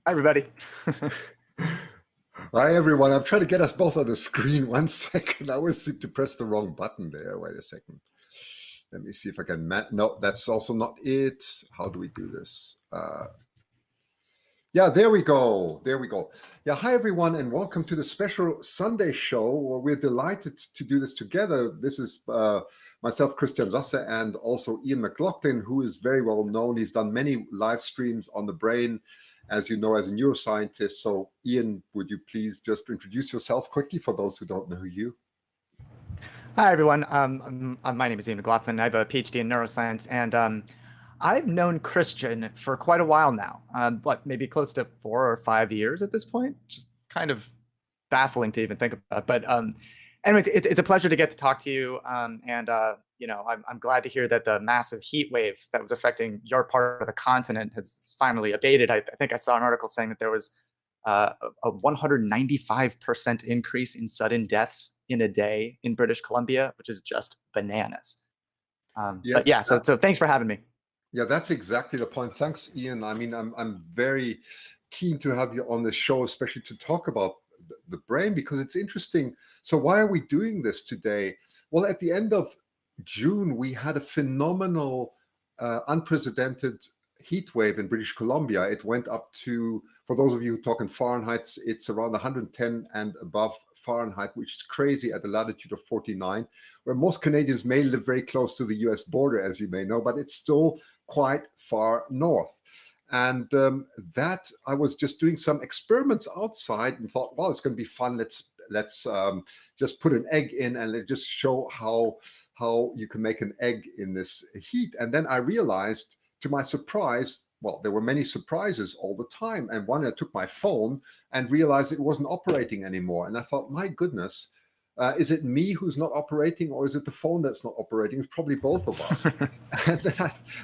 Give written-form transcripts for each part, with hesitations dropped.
Hi, everybody. Hi everyone, I'm trying to get us both on the screen. One second. I always seem to press the wrong button there. Wait a second. Let me see if I can no, that's also not it. How do we do this? Yeah, there we go. There we go. Yeah, hi everyone, and welcome to the special Sunday show where we're delighted to do this together. This is myself, Christian Sasse, and also Ian Mclaughlin, who is very well known. He's done many live streams on the brain, as you know, as a neuroscientist. So, Ian, would you please just introduce yourself quickly for those who don't know you? Hi, everyone. My name is Ian Mclaughlin. I have a PhD in neuroscience, and I've known Christian for quite a while now. Maybe close to 4 or 5 years at this point? Just kind of baffling to even think about. Anyways, it's a pleasure to get to talk to you. I'm glad to hear that the massive heat wave that was affecting your part of the continent has finally abated. I think I saw an article saying that there was a 195% increase in sudden deaths in a day in British Columbia, which is just bananas. Yeah, But yeah, so thanks for having me. yeah, that's exactly the point. Thanks, Ian. I mean, I'm very keen to have you on the show, especially to talk about the brain because it's interesting. So, why are we doing this today? Well, at the end of June, we had a phenomenal, unprecedented heat wave in British Columbia. It went up to, for those of you who talk in Fahrenheit, it's around 110 and above Fahrenheit, which is crazy at a latitude of 49, where most Canadians may live very close to the US border, as you may know, but it's still quite far north. And that I was just doing some experiments outside and thought, well, it's going to be fun. Let's just put an egg in and let just show how you can make an egg in this heat. And then I realized, to my surprise, well, there were many surprises all the time. And one, I took my phone and realized it wasn't operating anymore. And I thought, my goodness, is it me who's not operating, or is it the phone that's not operating? It's probably both of us. And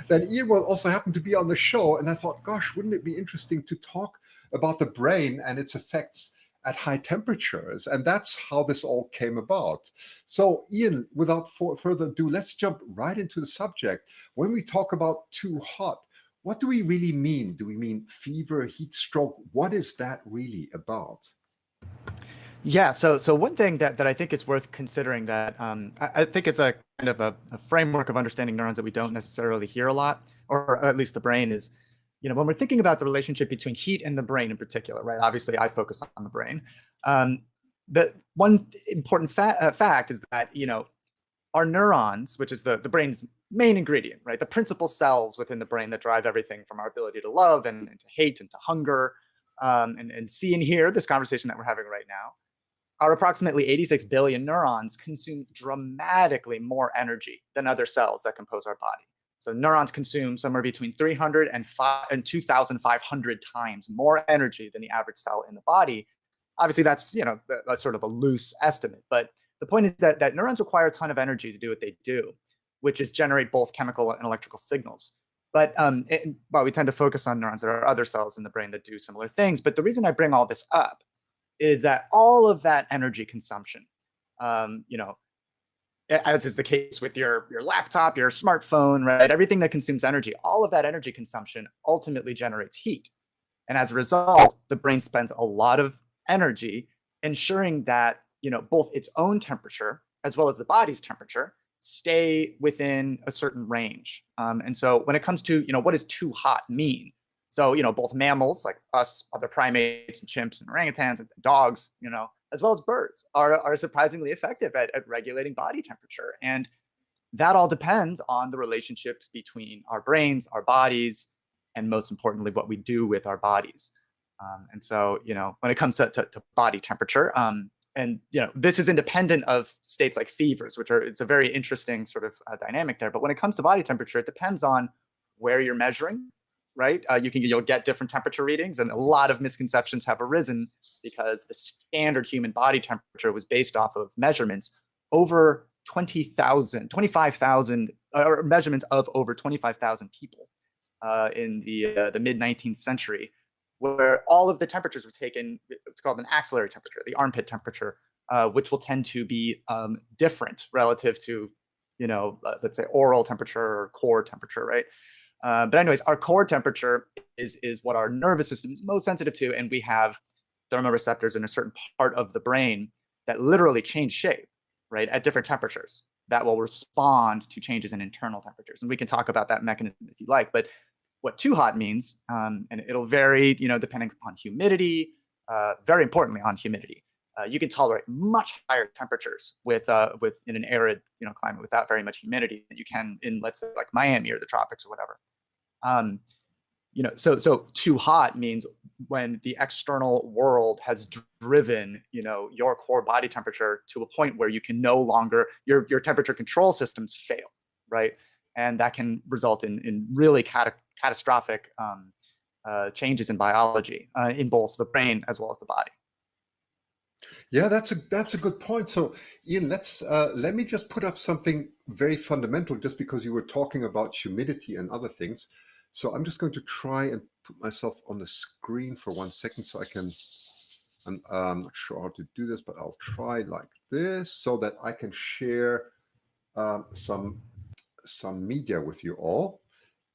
then Ian will also happen to be on the show, and I thought, gosh, wouldn't it be interesting to talk about the brain and its effects at high temperatures? And that's how this all came about. So, Ian, without further ado, let's jump right into the subject. When we talk about too hot, what do we really mean? Do we mean fever, heat stroke? What is that really about? Yeah, so one thing that I think is worth considering that I think it's a kind of a framework of understanding neurons that we don't necessarily hear a lot, or at least the brain is, when we're thinking about the relationship between heat and the brain in particular, right? Obviously, I focus on the brain. Um, the one important fact is that, our neurons, which is the brain's main ingredient, right? The principal cells within the brain that drive everything from our ability to love and to hate and to hunger, and see and hear this conversation that we're having right now. Our approximately 86 billion neurons consume dramatically more energy than other cells that compose our body. So neurons consume somewhere between 300 and 2,500 times more energy than the average cell in the body. Obviously, that's that's sort of a loose estimate, but the point is that neurons require a ton of energy to do what they do, which is generate both chemical and electrical signals. But we tend to focus on neurons. There are other cells in the brain that do similar things. But the reason I bring all this up is that all of that energy consumption, um, you know, as is the case with your laptop, your smartphone, right? Everything that consumes energy, all of that energy consumption ultimately generates heat. And as a result, the brain spends a lot of energy ensuring that, both its own temperature as well as the body's temperature stay within a certain range. And so when it comes to, what does too hot mean? So, both mammals like us, other primates and chimps and orangutans and dogs, as well as birds are surprisingly effective at regulating body temperature. And that all depends on the relationships between our brains, our bodies, and most importantly, what we do with our bodies. And so, when it comes to body temperature, and this is independent of states like fevers, it's a very interesting sort of dynamic there. But when it comes to body temperature, it depends on where you're measuring, right? You'll get different temperature readings, and a lot of misconceptions have arisen because the standard human body temperature was based off of measurements over 20,000, 25,000, or measurements of over 25,000 people in the mid 19th century, where all of the temperatures were taken. It's called an axillary temperature, the armpit temperature, which will tend to be different relative to, let's say oral temperature or core temperature, right? But anyways, our core temperature is what our nervous system is most sensitive to, and we have thermoreceptors in a certain part of the brain that literally change shape, right, at different temperatures that will respond to changes in internal temperatures. And we can talk about that mechanism if you like. But what too hot means, and it'll vary, depending upon humidity, very importantly on humidity. You can tolerate much higher temperatures with in an arid climate without very much humidity than you can in, let's say, like Miami or the tropics or whatever. So too hot means when the external world has driven your core body temperature to a point where you can no longer, your temperature control systems fail, right? And that can result in really catastrophic changes in biology in both the brain as well as the body. Yeah, that's a good point. So, Ian, let me just put up something very fundamental, just because you were talking about humidity and other things. So I'm just going to try and put myself on the screen for 1 second so I can. I'm not sure how to do this, but I'll try like this so that I can share some media with you all.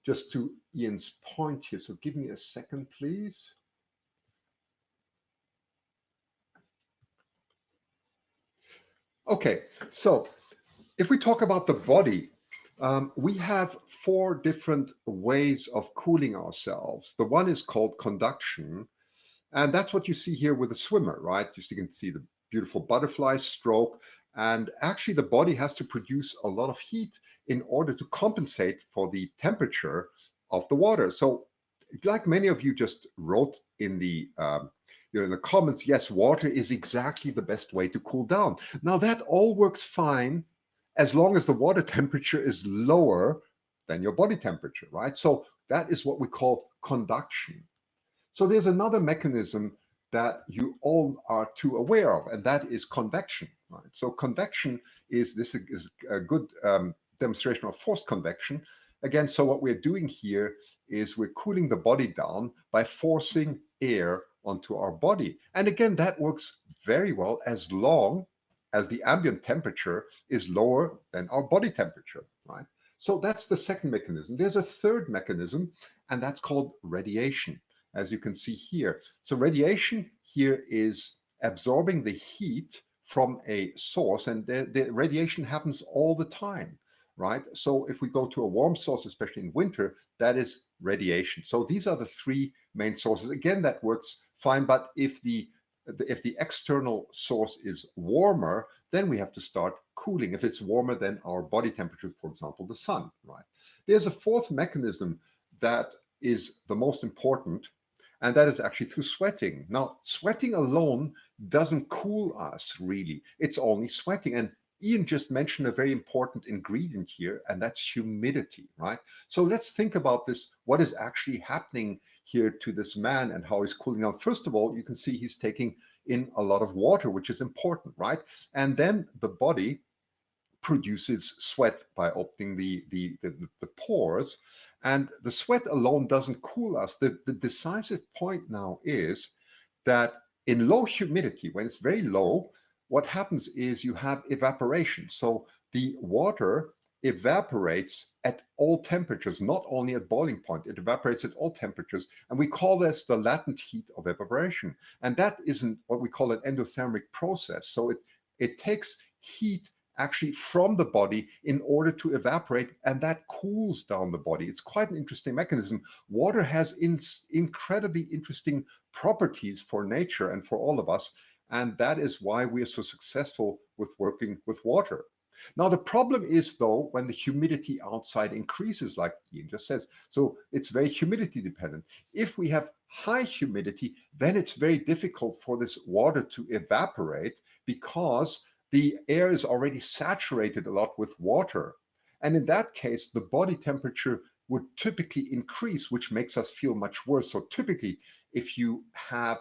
Just to Ian's point here. So give me a second, please. Okay, so if we talk about the body, we have 4 different ways of cooling ourselves. The one is called conduction, and that's what you see here with the swimmer, right? You can see the beautiful butterfly stroke, and actually the body has to produce a lot of heat in order to compensate for the temperature of the water. So like many of you just wrote in the in the comments, yes, water is exactly the best way to cool down. Now that all works fine as long as the water temperature is lower than your body temperature, right? So that is what we call conduction. So there's another mechanism that you all are too aware of, and that is convection, right? So convection is a good demonstration of forced convection. Again, so what we're doing here is we're cooling the body down by forcing air onto our body. And again, that works very well as long as the ambient temperature is lower than our body temperature, right? So that's the second mechanism. There's a third mechanism, and that's called radiation, as you can see here. So radiation here is absorbing the heat from a source, and the radiation happens all the time, right? So if we go to a warm source, especially in winter, that is radiation. So these are the 3 main sources. Again, that works fine, but if the external source is warmer, then we have to start cooling. If it's warmer than our body temperature, for example, the sun, right? There's a 4th mechanism that is the most important, and that is actually through sweating. Now, sweating alone doesn't cool us, really. It's only sweating. And Ian just mentioned a very important ingredient here, and that's humidity, right? So let's think about this. What is actually happening here to this man and how he's cooling down? First of all, you can see he's taking in a lot of water, which is important, right? And then the body produces sweat by opening the pores, and the sweat alone doesn't cool us. The decisive point now is that in low humidity, when it's very low, what happens is you have evaporation. So the water evaporates at all temperatures, not only at boiling point. It evaporates at all temperatures, and we call this the latent heat of evaporation. And that isn't what we call an endothermic process. So it takes heat actually from the body in order to evaporate, and that cools down the body. It's quite an interesting mechanism. Water has incredibly interesting properties for nature and for all of us, and that is why we are so successful with working with water. Now, the problem is, though, when the humidity outside increases, like Ian just says, so it's very humidity dependent. If we have high humidity, then it's very difficult for this water to evaporate because the air is already saturated a lot with water. And in that case, the body temperature would typically increase, which makes us feel much worse. So typically, if you have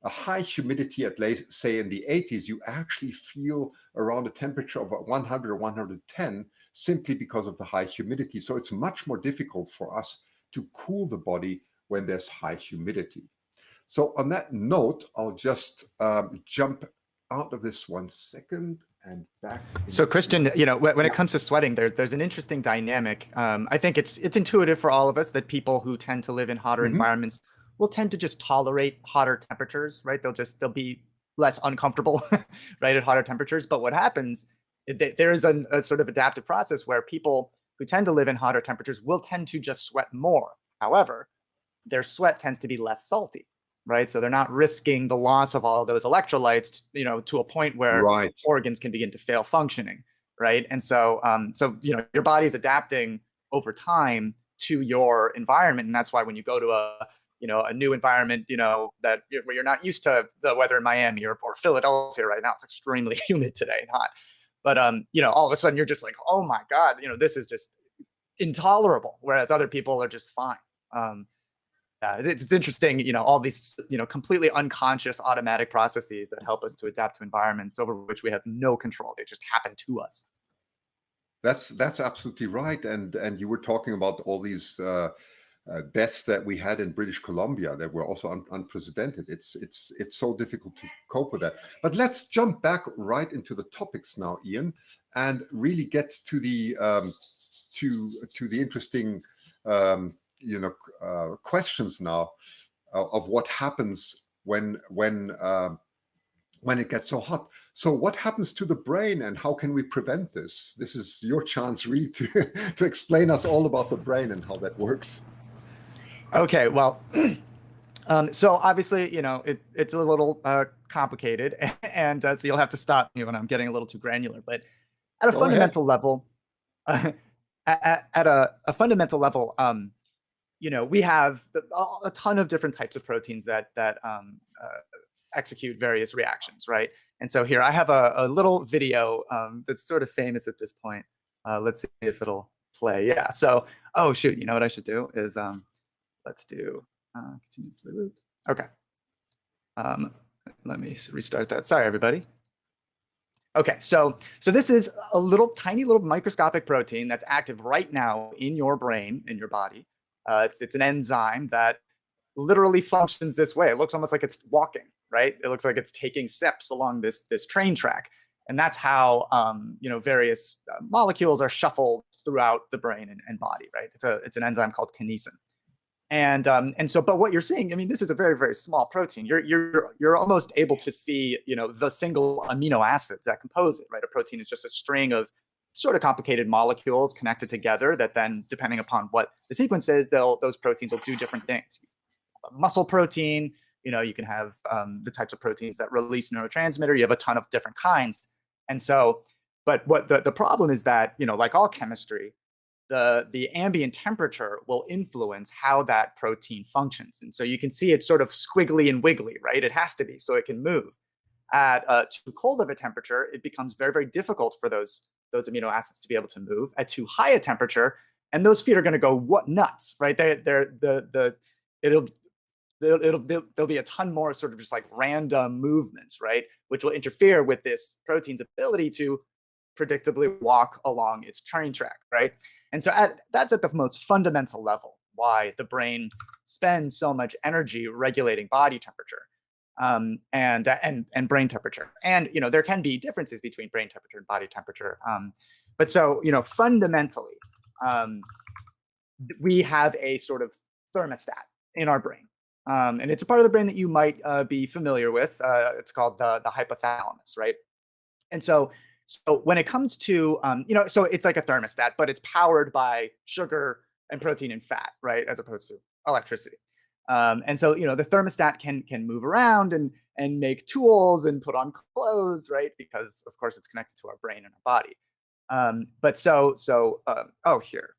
a high humidity at, say, in the 80s, you actually feel around a temperature of 100 or 110 simply because of the high humidity. So it's much more difficult for us to cool the body when there's high humidity. So on that note, I'll just jump out of this 1 second. And back. So Christian, when it comes to sweating, there's an interesting dynamic. I think it's intuitive for all of us that people who tend to live in hotter environments will tend to just tolerate hotter temperatures, right? They'll be less uncomfortable, right, at hotter temperatures. But what happens, there is a sort of adaptive process where people who tend to live in hotter temperatures will tend to just sweat more. However, their sweat tends to be less salty, right? So they're not risking the loss of all of those electrolytes, to a point where Right. organs can begin to fail functioning, right? And so, your body's adapting over time to your environment, and that's why when you go to a new environment, where you're not used to the weather in Miami or Philadelphia right now, it's extremely humid today and hot. But all of a sudden you're just like, oh my God, this is just intolerable. Whereas other people are just fine. It's interesting, all these, completely unconscious automatic processes that help us to adapt to environments over which we have no control. They just happen to us. That's absolutely right. And you were talking about all these deaths that we had in British Columbia that were also unprecedented. It's so difficult to cope with that. But let's jump back right into the topics now, Ian, and really get to the interesting questions now of what happens when it gets so hot. So what happens to the brain and how can we prevent this? This is your chance really to explain us all about the brain and how that works. Okay, well, so obviously, it's a little complicated, and so you'll have to stop me when I'm getting a little too granular. But at a fundamental level, at a fundamental level, we have a ton of different types of proteins that execute various reactions, right? And so here I have a little video that's sort of famous at this point. Let's see if it'll play. Yeah. So, oh shoot, you know what I should do is let's do continuous loop. Okay. Let me restart that. Sorry, everybody. Okay, so this is a tiny little microscopic protein that's active right now in your brain, in your body. It's an enzyme that literally functions this way. It looks almost like it's walking, right? It looks like it's taking steps along this train track, and that's how various molecules are shuffled throughout the brain and body, right? It's an enzyme called kinesin. And so, but what you're seeing, I mean, this is a very, very small protein. You're almost able to see, the single amino acids that compose it, right? A protein is just a string of sort of complicated molecules connected together that then, depending upon what the sequence is, those proteins will do different things. A muscle protein, you can have the types of proteins that release neurotransmitter. You have a ton of different kinds. And so, but what the problem is that, like all chemistry, the ambient temperature will influence how that protein functions. And so you can see it's sort of squiggly and wiggly, right? It has to be so it can move. At too cold of a temperature, it becomes very, very difficult for those amino acids to be able to move. At too high a temperature, and those feet are going to go nuts, right? There'll be a ton more sort of just like random movements, right? Which will interfere with this protein's ability to predictably walk along its train track, right? And so that's at the most fundamental level why the brain spends so much energy regulating body temperature and brain temperature. And there can be differences between brain temperature and body temperature. But so fundamentally, we have a sort of thermostat in our brain. And it's a part of the brain that you might be familiar with. It's called the hypothalamus, right? And so when it comes to, so it's like a thermostat, but it's powered by sugar and protein and fat, right? As opposed to electricity. And so, the thermostat can move around and make tools and put on clothes, right? Because of course it's connected to our brain and our body. Here.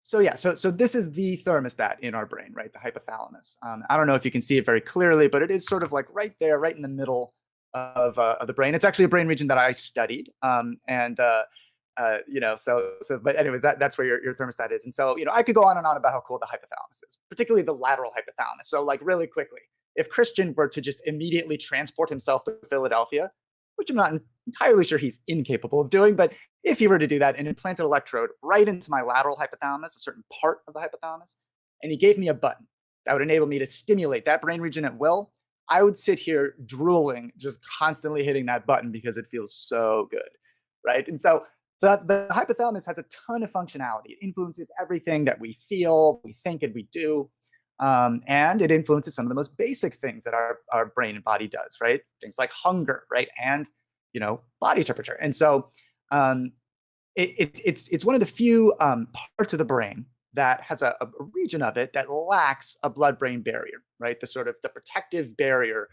So yeah, so this is the thermostat in our brain, right? The hypothalamus. I don't know if you can see it very clearly, but it is sort of like right there, right in the middle of the brain. It's actually a brain region that I studied. But anyways, that's where your thermostat is. And so, I could go on and on about how cool the hypothalamus is, particularly the lateral hypothalamus. So like really quickly, if Christian were to just immediately transport himself to Philadelphia, which I'm not entirely sure he's incapable of doing, but if he were to do that and implant an electrode right into my lateral hypothalamus, a certain part of the hypothalamus, and he gave me a button that would enable me to stimulate that brain region at will, I would sit here drooling, just constantly hitting that button because it feels so good, right? And so the hypothalamus has a ton of functionality. It influences everything that we feel, we think, and we do. And it influences some of the most basic things that our brain and body does, right? Things like hunger, right? And, body temperature. And so it's one of the few parts of the brain that has a region of it that lacks a blood-brain barrier, right? The sort of the protective barrier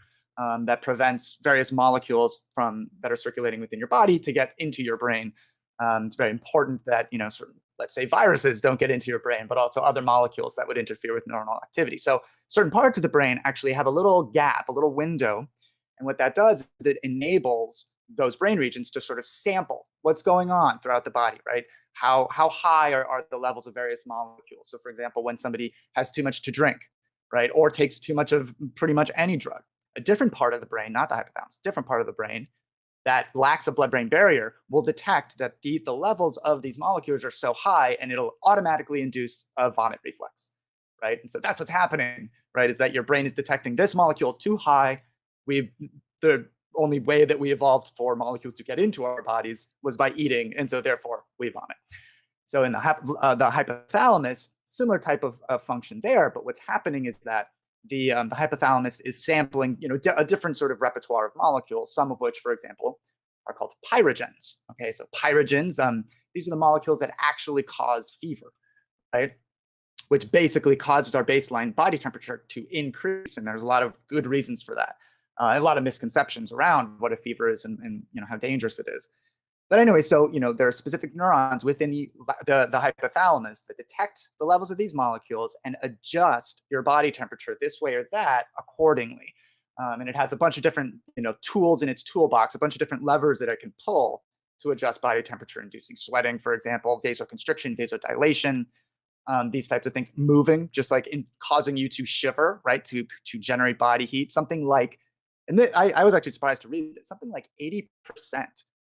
that prevents various molecules that are circulating within your body to get into your brain. It's very important that, let's say viruses don't get into your brain, but also other molecules that would interfere with neuronal activity. So certain parts of the brain actually have a little gap, a little window. And what that does is it enables those brain regions to sort of sample what's going on throughout the body, right? How high are the levels of various molecules? So for example, when somebody has too much to drink, right? Or takes too much of pretty much any drug, a different part of the brain, not the hypothalamus, different part of the brain that lacks a blood-brain barrier will detect that the levels of these molecules are so high, and it'll automatically induce a vomit reflex, right? And so that's what's happening, right? Is that your brain is detecting this molecule is too high. The only way that we evolved for molecules to get into our bodies was by eating, and so therefore we vomit. So in the hypothalamus, similar type of function there, but what's happening is that the hypothalamus is sampling, a different sort of repertoire of molecules, some of which, for example, are called pyrogens. Okay, so pyrogens, these are the molecules that actually cause fever, right? Which basically causes our baseline body temperature to increase, and there's a lot of good reasons for that. A lot of misconceptions around what a fever is and how dangerous it is. But anyway, so there are specific neurons within the hypothalamus that detect the levels of these molecules and adjust your body temperature this way or that accordingly. And it has a bunch of different tools in its toolbox, a bunch of different levers that it can pull to adjust body temperature, inducing sweating, for example, vasoconstriction, vasodilation, these types of things, moving, just like causing you to shiver, right, to generate body heat, something like, and I was actually surprised to read this, something like 80%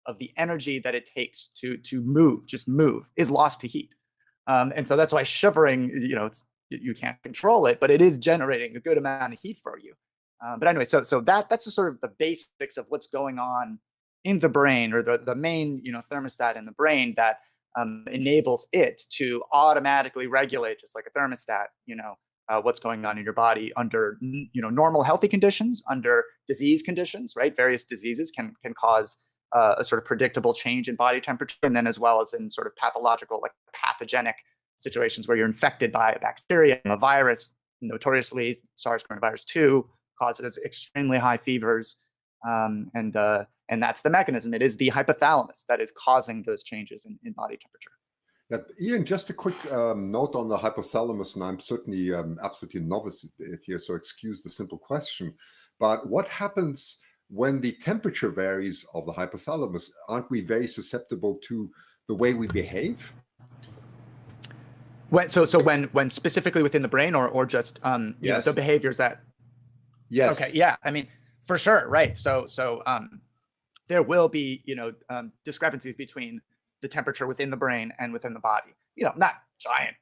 of the energy that it takes to move, just move, is lost to heat. And so that's why shivering, you can't control it, but it is generating a good amount of heat for you. But anyway, so that's the sort of the basics of what's going on in the brain, or the main thermostat in the brain that enables it to automatically regulate, just like a thermostat, what's going on in your body under normal healthy conditions, under disease conditions, right? Various diseases can cause a sort of predictable change in body temperature, and then as well as in sort of pathological, like pathogenic situations where you're infected by a bacteria, a virus. Notoriously, SARS coronavirus 2 causes extremely high fevers, and that's the mechanism. It is the hypothalamus that is causing those changes in body temperature. Yeah, Ian, just a quick note on the hypothalamus, and I'm certainly absolutely novice here, so excuse the simple question. But what happens when the temperature varies of the hypothalamus? Aren't we very susceptible to the way we behave? When specifically within the brain, or just Yes. the behaviors that. Yes. Okay, yeah, I mean, for sure, right. So there will be discrepancies between the temperature within the brain and within the body. Not giant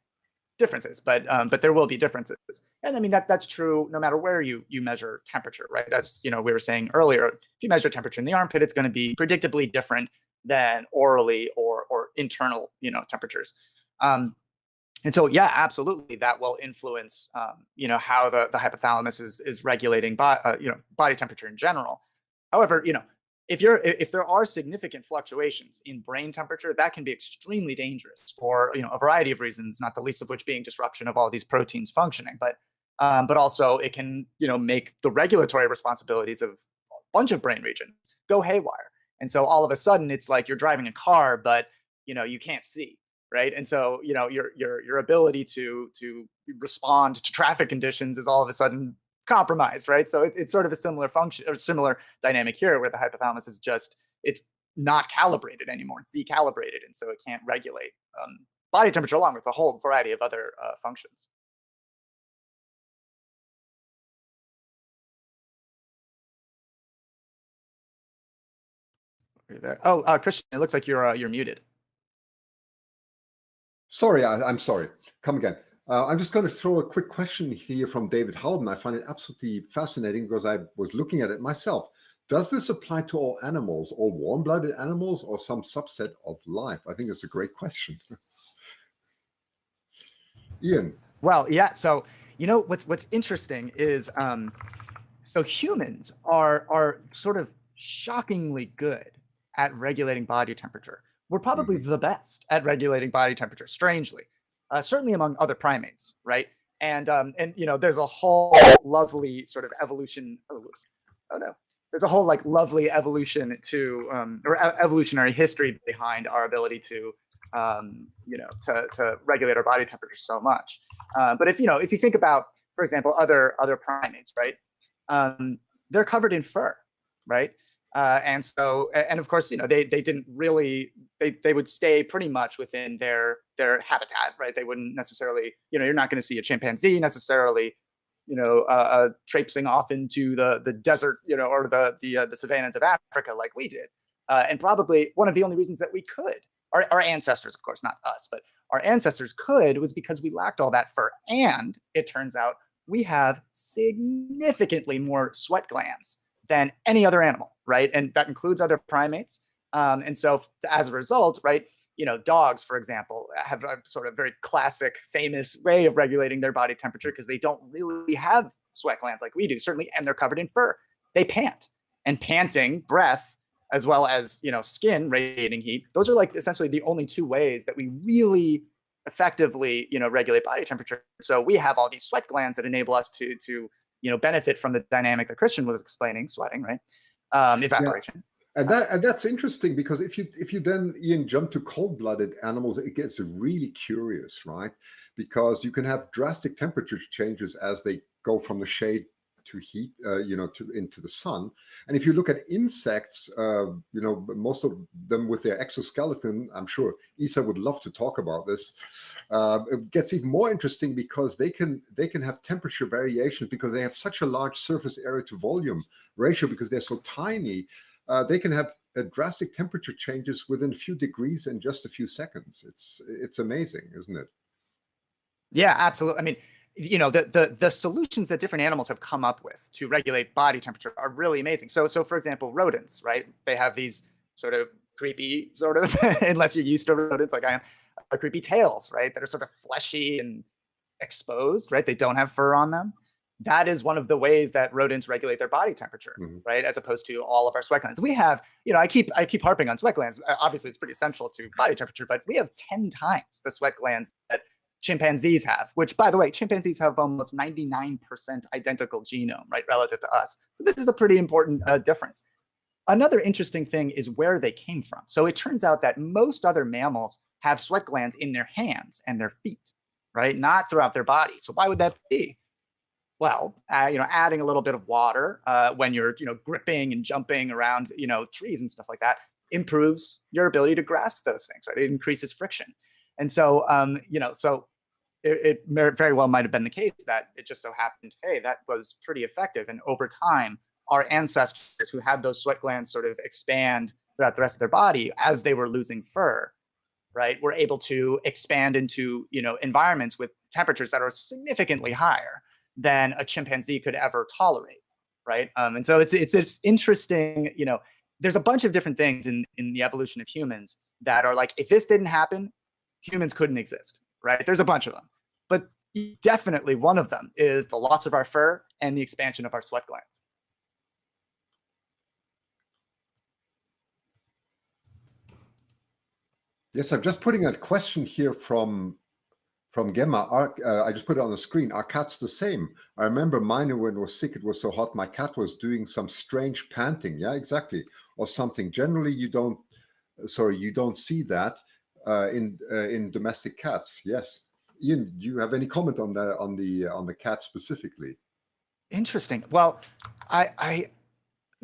differences, but there will be differences. And I mean that's true no matter where you measure temperature, right? As we were saying earlier, if you measure temperature in the armpit, it's going to be predictably different than orally or internal temperatures. And so, yeah, absolutely, that will influence, how the hypothalamus is regulating body temperature in general. However, if there are significant fluctuations in brain temperature, that can be extremely dangerous for a variety of reasons, not the least of which being disruption of all these proteins functioning. But also it can make the regulatory responsibilities of a bunch of brain regions go haywire. And so all of a sudden, it's like you're driving a car, but you can't see. Right. And so, your ability to respond to traffic conditions is all of a sudden compromised. Right. So it's sort of a similar function or similar dynamic here, where the hypothalamus is it's not calibrated anymore. It's decalibrated. And so it can't regulate body temperature along with a whole variety of other functions. Are you there? Oh, Christian, it looks like you're muted. Sorry, I'm sorry. Come again. I'm just going to throw a quick question here from David Howden. I find it absolutely fascinating because I was looking at it myself. Does this apply to all animals, all warm-blooded animals, or some subset of life? I think it's a great question. Ian. Well, yeah. So what's interesting is so humans are sort of shockingly good at regulating body temperature. We're probably Mhm. the best at regulating body temperature, strangely, certainly among other primates, right? And there's a whole lovely sort of evolution. Oh, whoops. Oh no, there's a whole like lovely evolution to evolutionary history behind our ability to to regulate our body temperature so much. But if you think about, for example, other primates, right? They're covered in fur, right? And of course, they didn't really they would stay pretty much within their habitat, right? They wouldn't necessarily, you're not going to see a chimpanzee necessarily, traipsing off into the desert, or the savannas of Africa like we did. And probably one of the only reasons that we could, our ancestors, of course, not us, but our ancestors could, was because we lacked all that fur. And it turns out we have significantly more sweat glands than any other animal, right? And that includes other primates. And so as a result, right, dogs, for example, have a sort of very classic, famous way of regulating their body temperature because they don't really have sweat glands like we do, certainly, and they're covered in fur. They pant, and panting, breath, as well as skin radiating heat. Those are like essentially the only two ways that we really effectively regulate body temperature. So we have all these sweat glands that enable us to benefit from the dynamic that Christian was explaining, sweating, right? Yeah, Evaporation. and that's interesting because if you then, Ian, jump to cold-blooded animals, it gets really curious, right? Because you can have drastic temperature changes as they go from the shade to heat, to into the sun. And if you look at insects, most of them with their exoskeleton, I'm sure Isa would love to talk about this. It gets even more interesting because they can have temperature variations because they have such a large surface area to volume ratio because they're so tiny. They can have drastic temperature changes within a few degrees in just a few seconds. It's amazing, isn't it? Yeah, absolutely. I mean, the solutions that different animals have come up with to regulate body temperature are really amazing. So for example, rodents, right? They have these sort of creepy, sort of, unless you're used to rodents like I am, creepy tails, right? That are sort of fleshy and exposed, right? They don't have fur on them. That is one of the ways that rodents regulate their body temperature, Mhm. right? As opposed to all of our sweat glands. We have, I keep harping on sweat glands. Obviously, it's pretty essential to body temperature, but we have 10 times the sweat glands that chimpanzees have, which, by the way, chimpanzees have almost 99% identical genome, right, relative to us. So this is a pretty important difference. Another interesting thing is where they came from. So it turns out that most other mammals have sweat glands in their hands and their feet, right? Not throughout their body. So why would that be? Well, adding a little bit of water when you're, gripping and jumping around, trees and stuff like that improves your ability to grasp those things, right? It increases friction. And so, so it very well might have been the case that it just so happened, hey, that was pretty effective. And over time, our ancestors who had those sweat glands sort of expand throughout the rest of their body as they were losing fur, right, were able to expand into, environments with temperatures that are significantly higher than a chimpanzee could ever tolerate, right? And so it's this interesting, there's a bunch of different things in the evolution of humans that are like, if this didn't happen, humans couldn't exist, right? There's a bunch of them, but definitely one of them is the loss of our fur and the expansion of our sweat glands. Yes, I'm just putting a question here from Gemma. I just put it on the screen. Are cats the same? I remember mine when it was sick, it was so hot, my cat was doing some strange panting. Yeah, exactly. Or something. Generally, you don't see that in domestic cats. Yes. Ian, do you have any comment on the cat specifically? Interesting. Well, I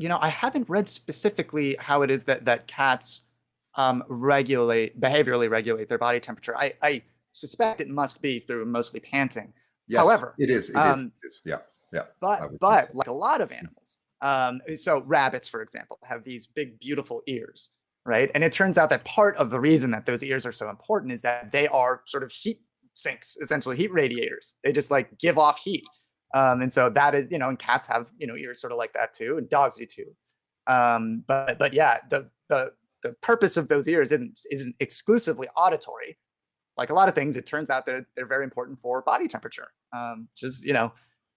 haven't read specifically how it is that cats behaviorally regulate their body temperature. I suspect it must be through mostly panting. Yes, However, it is. It is. um, It is. Yeah. Yeah. I but would think so. but like a lot of animals, so rabbits, for example, have these big, beautiful ears, right? And it turns out that part of the reason that those ears are so important is that they are sort of heat sinks, essentially heat radiators. They just like give off heat. And so that is, and cats have, ears sort of like that too, and dogs do too. But yeah, the purpose of those ears isn't exclusively auditory. Like a lot of things, it turns out that they're very important for body temperature. Which is,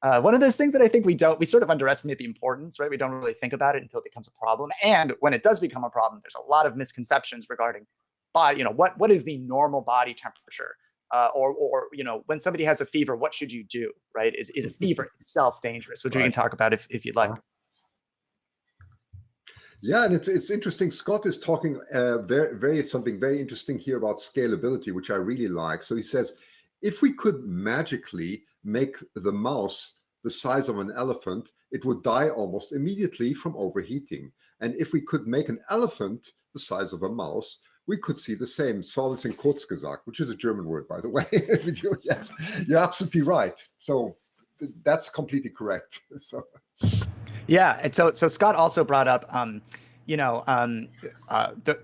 one of those things that I think we sort of underestimate the importance, right? We don't really think about it until it becomes a problem. And when it does become a problem, there's a lot of misconceptions regarding body, what is the normal body temperature? Or when somebody has a fever, what should you do, right? Is a fever itself dangerous, which we can talk about if you'd like. Yeah, and it's interesting. Scott is talking something very interesting here about scalability, which I really like. So he says, if we could magically make the mouse the size of an elephant, it would die almost immediately from overheating. And if we could make an elephant the size of a mouse, we could see the same. So das in kurz gesagt, which is a German word, by the way. Yes, you're absolutely right. So that's completely correct. So. Yeah, and so Scott also brought up,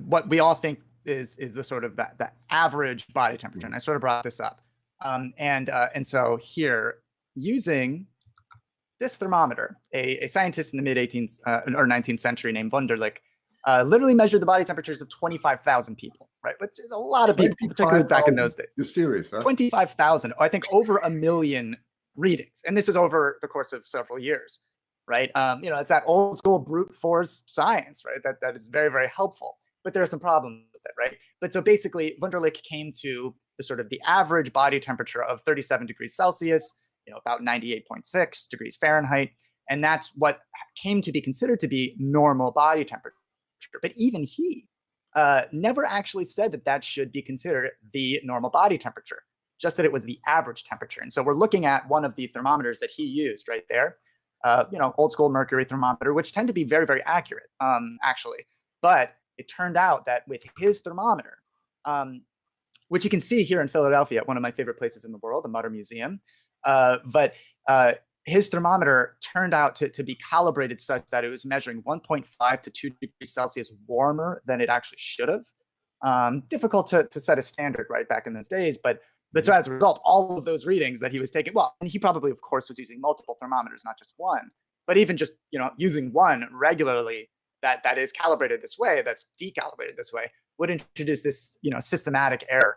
what we all think is the sort of the average body temperature, and I sort of brought this up, and so here, using this thermometer, a scientist in the mid 18th or 19th century named Wunderlich literally measured the body temperatures of 25,000 people, right? Which is a lot of people, particularly back in those days. You're serious, huh? 25,000, I think over 1 million readings, and this is over the course of several years. Right. It's that old school brute force science, right? That is very, very helpful. But there are some problems with it, right? But so basically, Wunderlich came to the average body temperature of 37 degrees Celsius, about 98.6 degrees Fahrenheit. And that's what came to be considered to be normal body temperature. But even he never actually said that should be considered the normal body temperature, just that it was the average temperature. And so we're looking at one of the thermometers that he used right there. Old school mercury thermometer, which tend to be very, very accurate, actually. But it turned out that with his thermometer, which you can see here in Philadelphia at one of my favorite places in the world, the Mutter Museum, but his thermometer turned out to be calibrated such that it was measuring 1.5 to 2 degrees Celsius warmer than it actually should have. Difficult to set a standard right back in those days, but so as a result, all of those readings that he was taking, and he probably, of course, was using multiple thermometers, not just one, but even just, using one regularly that is calibrated this way, that's decalibrated this way, would introduce this, systematic error.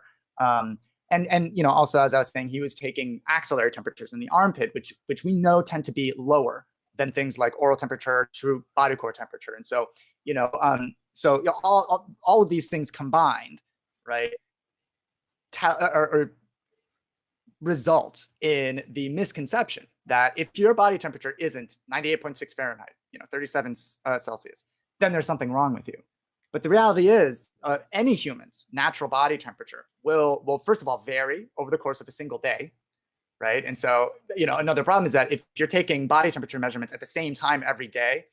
And also, as I was saying, he was taking axillary temperatures in the armpit, which we know tend to be lower than things like oral temperature, true body core temperature. And so, all of these things combined, right, or result in the misconception that if your body temperature isn't 98.6 Fahrenheit, 37 Celsius, then there's something wrong with you. But the reality is, any human's natural body temperature will first of all vary over the course of a single day, right? And so, another problem is that if you're taking body temperature measurements at the same time every day,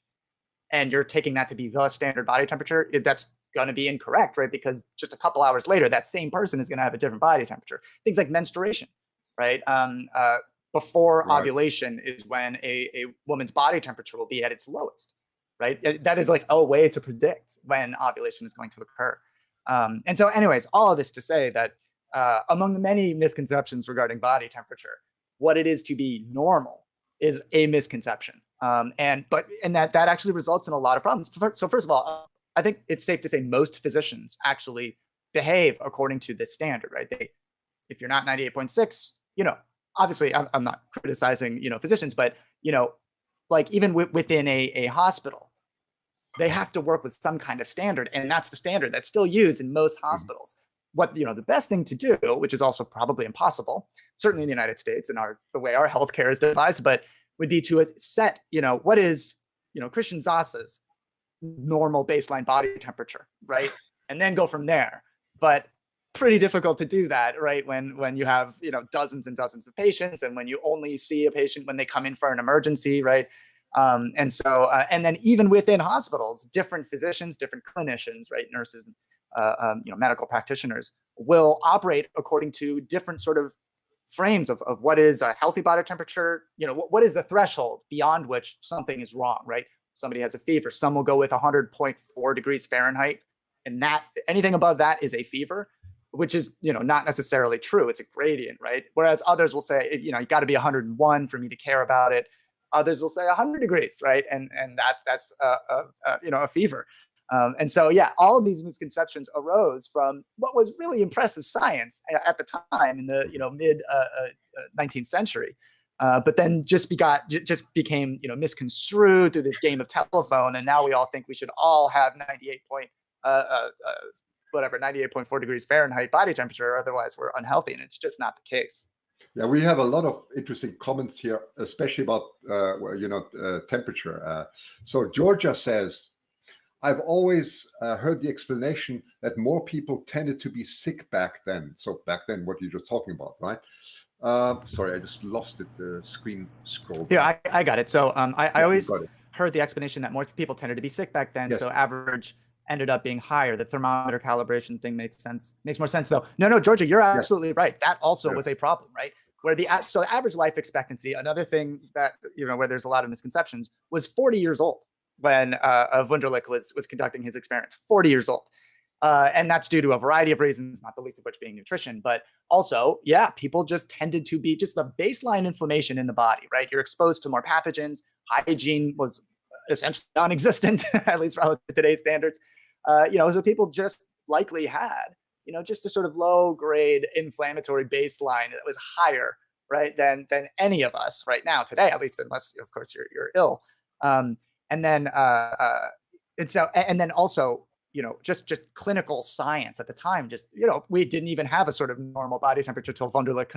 and you're taking that to be the standard body temperature, that's going to be incorrect, right? Because just a couple hours later, that same person is going to have a different body temperature. Things like menstruation, right? Before ovulation is when a woman's body temperature will be at its lowest, right? That is like a way to predict when ovulation is going to occur. And so anyways, all of this to say that among the many misconceptions regarding body temperature, what it is to be normal is a misconception. And that actually results in a lot of problems. So first of all, I think it's safe to say most physicians actually behave according to this standard, right? If you're not 98.6, obviously I'm not criticizing, physicians, but, like even within a hospital, they have to work with some kind of standard. And that's the standard that's still used in most hospitals. What, the best thing to do, which is also probably impossible, certainly in the United States and the way our healthcare is devised, but would be to set, what is, Christian Zasa's normal baseline body temperature, right? And then go from there. But pretty difficult to do that, right? When you have, dozens and dozens of patients, and when you only see a patient when they come in for an emergency, right? And so, and then even within hospitals, different physicians, different clinicians, right? Nurses, medical practitioners will operate according to different sort of frames of what is a healthy body temperature, what is the threshold beyond which something is wrong, right? Somebody has a fever, some will go with 100.4 degrees Fahrenheit, and that anything above that is a fever. which is, not necessarily true. It's a gradient, right? Whereas others will say, you got to be 101 for me to care about it. Others will say 100 degrees, right? And that's a fever. And so, yeah, all of these misconceptions arose from what was really impressive science at the time in the mid 19th century, but then just became misconstrued through this game of telephone, and now we all think we should all have 98.4 degrees Fahrenheit body temperature, otherwise we're unhealthy, and it's just not the case. Yeah, we have a lot of interesting comments here, especially about temperature. So Georgia says, I've always heard the explanation that more people tended to be sick back then. So back then, what you're just talking about, right? Sorry, I just lost it. The screen scrolled. Yeah, I got it. So I always heard the explanation that more people tended to be sick back then. Yes. So average ended up being higher. The thermometer calibration thing makes sense. Makes more sense though. No, Georgia, you're absolutely right. That also was a problem, right? Where the average life expectancy, another thing that where there's a lot of misconceptions, was 40 years old when Wunderlich was conducting his experiments. 40 years old. And that's due to a variety of reasons, not the least of which being nutrition, but also, yeah, people just tended to be just the baseline inflammation in the body, right? You're exposed to more pathogens. Hygiene was essentially non-existent, at least relative to today's standards. So people just likely had, just a sort of low-grade inflammatory baseline that was higher, right, than any of us right now today, at least, unless of course you're ill. And then also, just clinical science at the time, we didn't even have a sort of normal body temperature till Wunderlich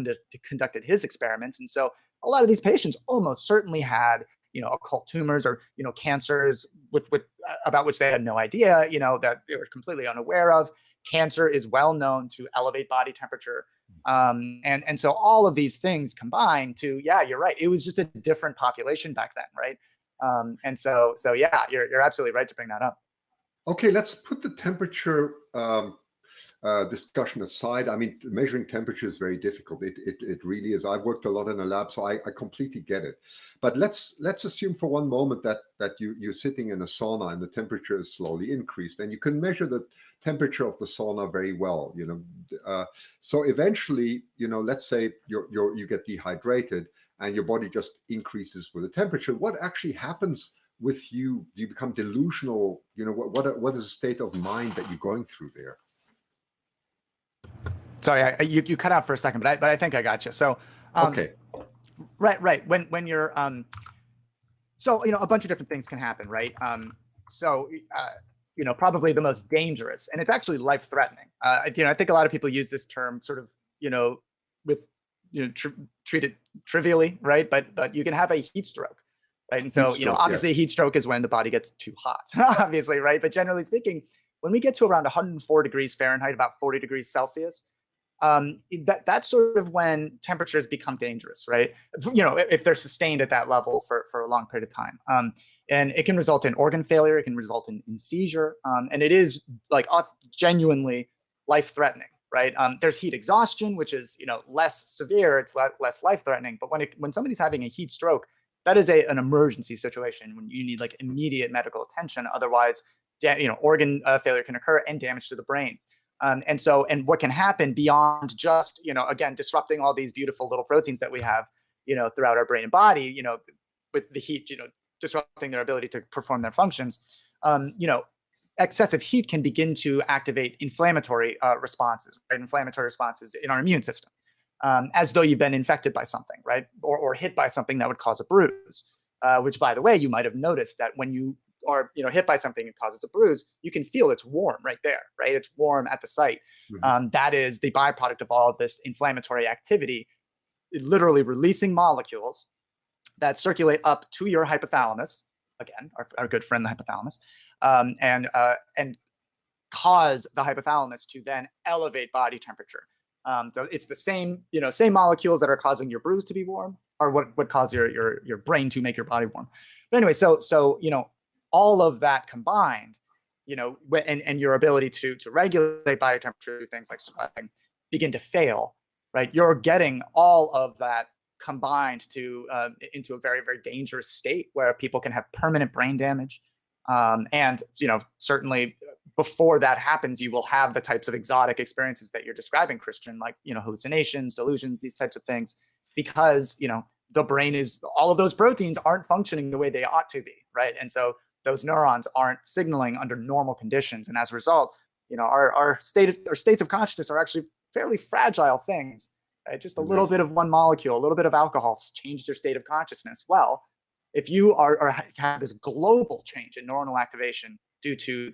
conducted his experiments. And so a lot of these patients almost certainly had, occult tumors or, cancers about which they had no idea, that they were completely unaware of. Cancer is well known to elevate body temperature. And so all of these things combined to, yeah, you're right. It was just a different population back then, right? And so yeah, you're absolutely right to bring that up. Okay, let's put the temperature discussion aside. I mean, measuring temperature is very difficult. It really is. I've worked a lot in a lab, so I completely get it. But let's assume for one moment that you're sitting in a sauna and the temperature is slowly increased, and you can measure the temperature of the sauna very well. So eventually, let's say you get dehydrated and your body just increases with the temperature. What actually happens with you? You become delusional. What is the state of mind that you're going through there? Sorry, you cut out for a second, but I think I got you. So okay, right. When you're so a bunch of different things can happen, right? Probably the most dangerous, and it's actually life-threatening. I think a lot of people use this term sort of treat it trivially, right? But you can have a heat stroke. Right. And so, obviously, heat stroke is when the body gets too hot, obviously. Right. But generally speaking, when we get to around 104 degrees Fahrenheit, about 40 degrees Celsius, that's sort of when temperatures become dangerous. Right. If they're sustained at that level for a long period of time, and it can result in organ failure. It can result in seizure. And it is genuinely life threatening. Right. There's heat exhaustion, which is, less severe. It's less life threatening. But when somebody's having a heat stroke, that is an emergency situation when you need immediate medical attention. Otherwise, organ failure can occur and damage to the brain. And what can happen beyond just, again, disrupting all these beautiful little proteins that we have, throughout our brain and body, with the heat, disrupting their ability to perform their functions. Excessive heat can begin to activate inflammatory responses, right? Inflammatory responses in our immune system. As though you've been infected by something, right? Or hit by something that would cause a bruise, which, by the way, you might have noticed that when you are, hit by something and causes a bruise, you can feel it's warm right there, right? It's warm at the site. Mm-hmm. That is the byproduct of all of this inflammatory activity, literally releasing molecules that circulate up to your hypothalamus, again, our good friend, the hypothalamus, and cause the hypothalamus to then elevate body temperature. So it's the same molecules that are causing your bruise to be warm, or what would cause your brain to make your body warm. But anyway, so all of that combined, and your ability to regulate body temperature, things like sweating, begin to fail, right? You're getting all of that combined into a very, very dangerous state where people can have permanent brain damage. And certainly before that happens, you will have the types of exotic experiences that you're describing, Christian, like hallucinations, delusions, these types of things, because the brain is, all of those proteins aren't functioning the way they ought to be, right? And so those neurons aren't signaling under normal conditions, and as a result, our states of consciousness are actually fairly fragile things. Right? Just a little bit of one molecule, a little bit of alcohol changed your state of consciousness. Well, if you have this global change in neuronal activation due to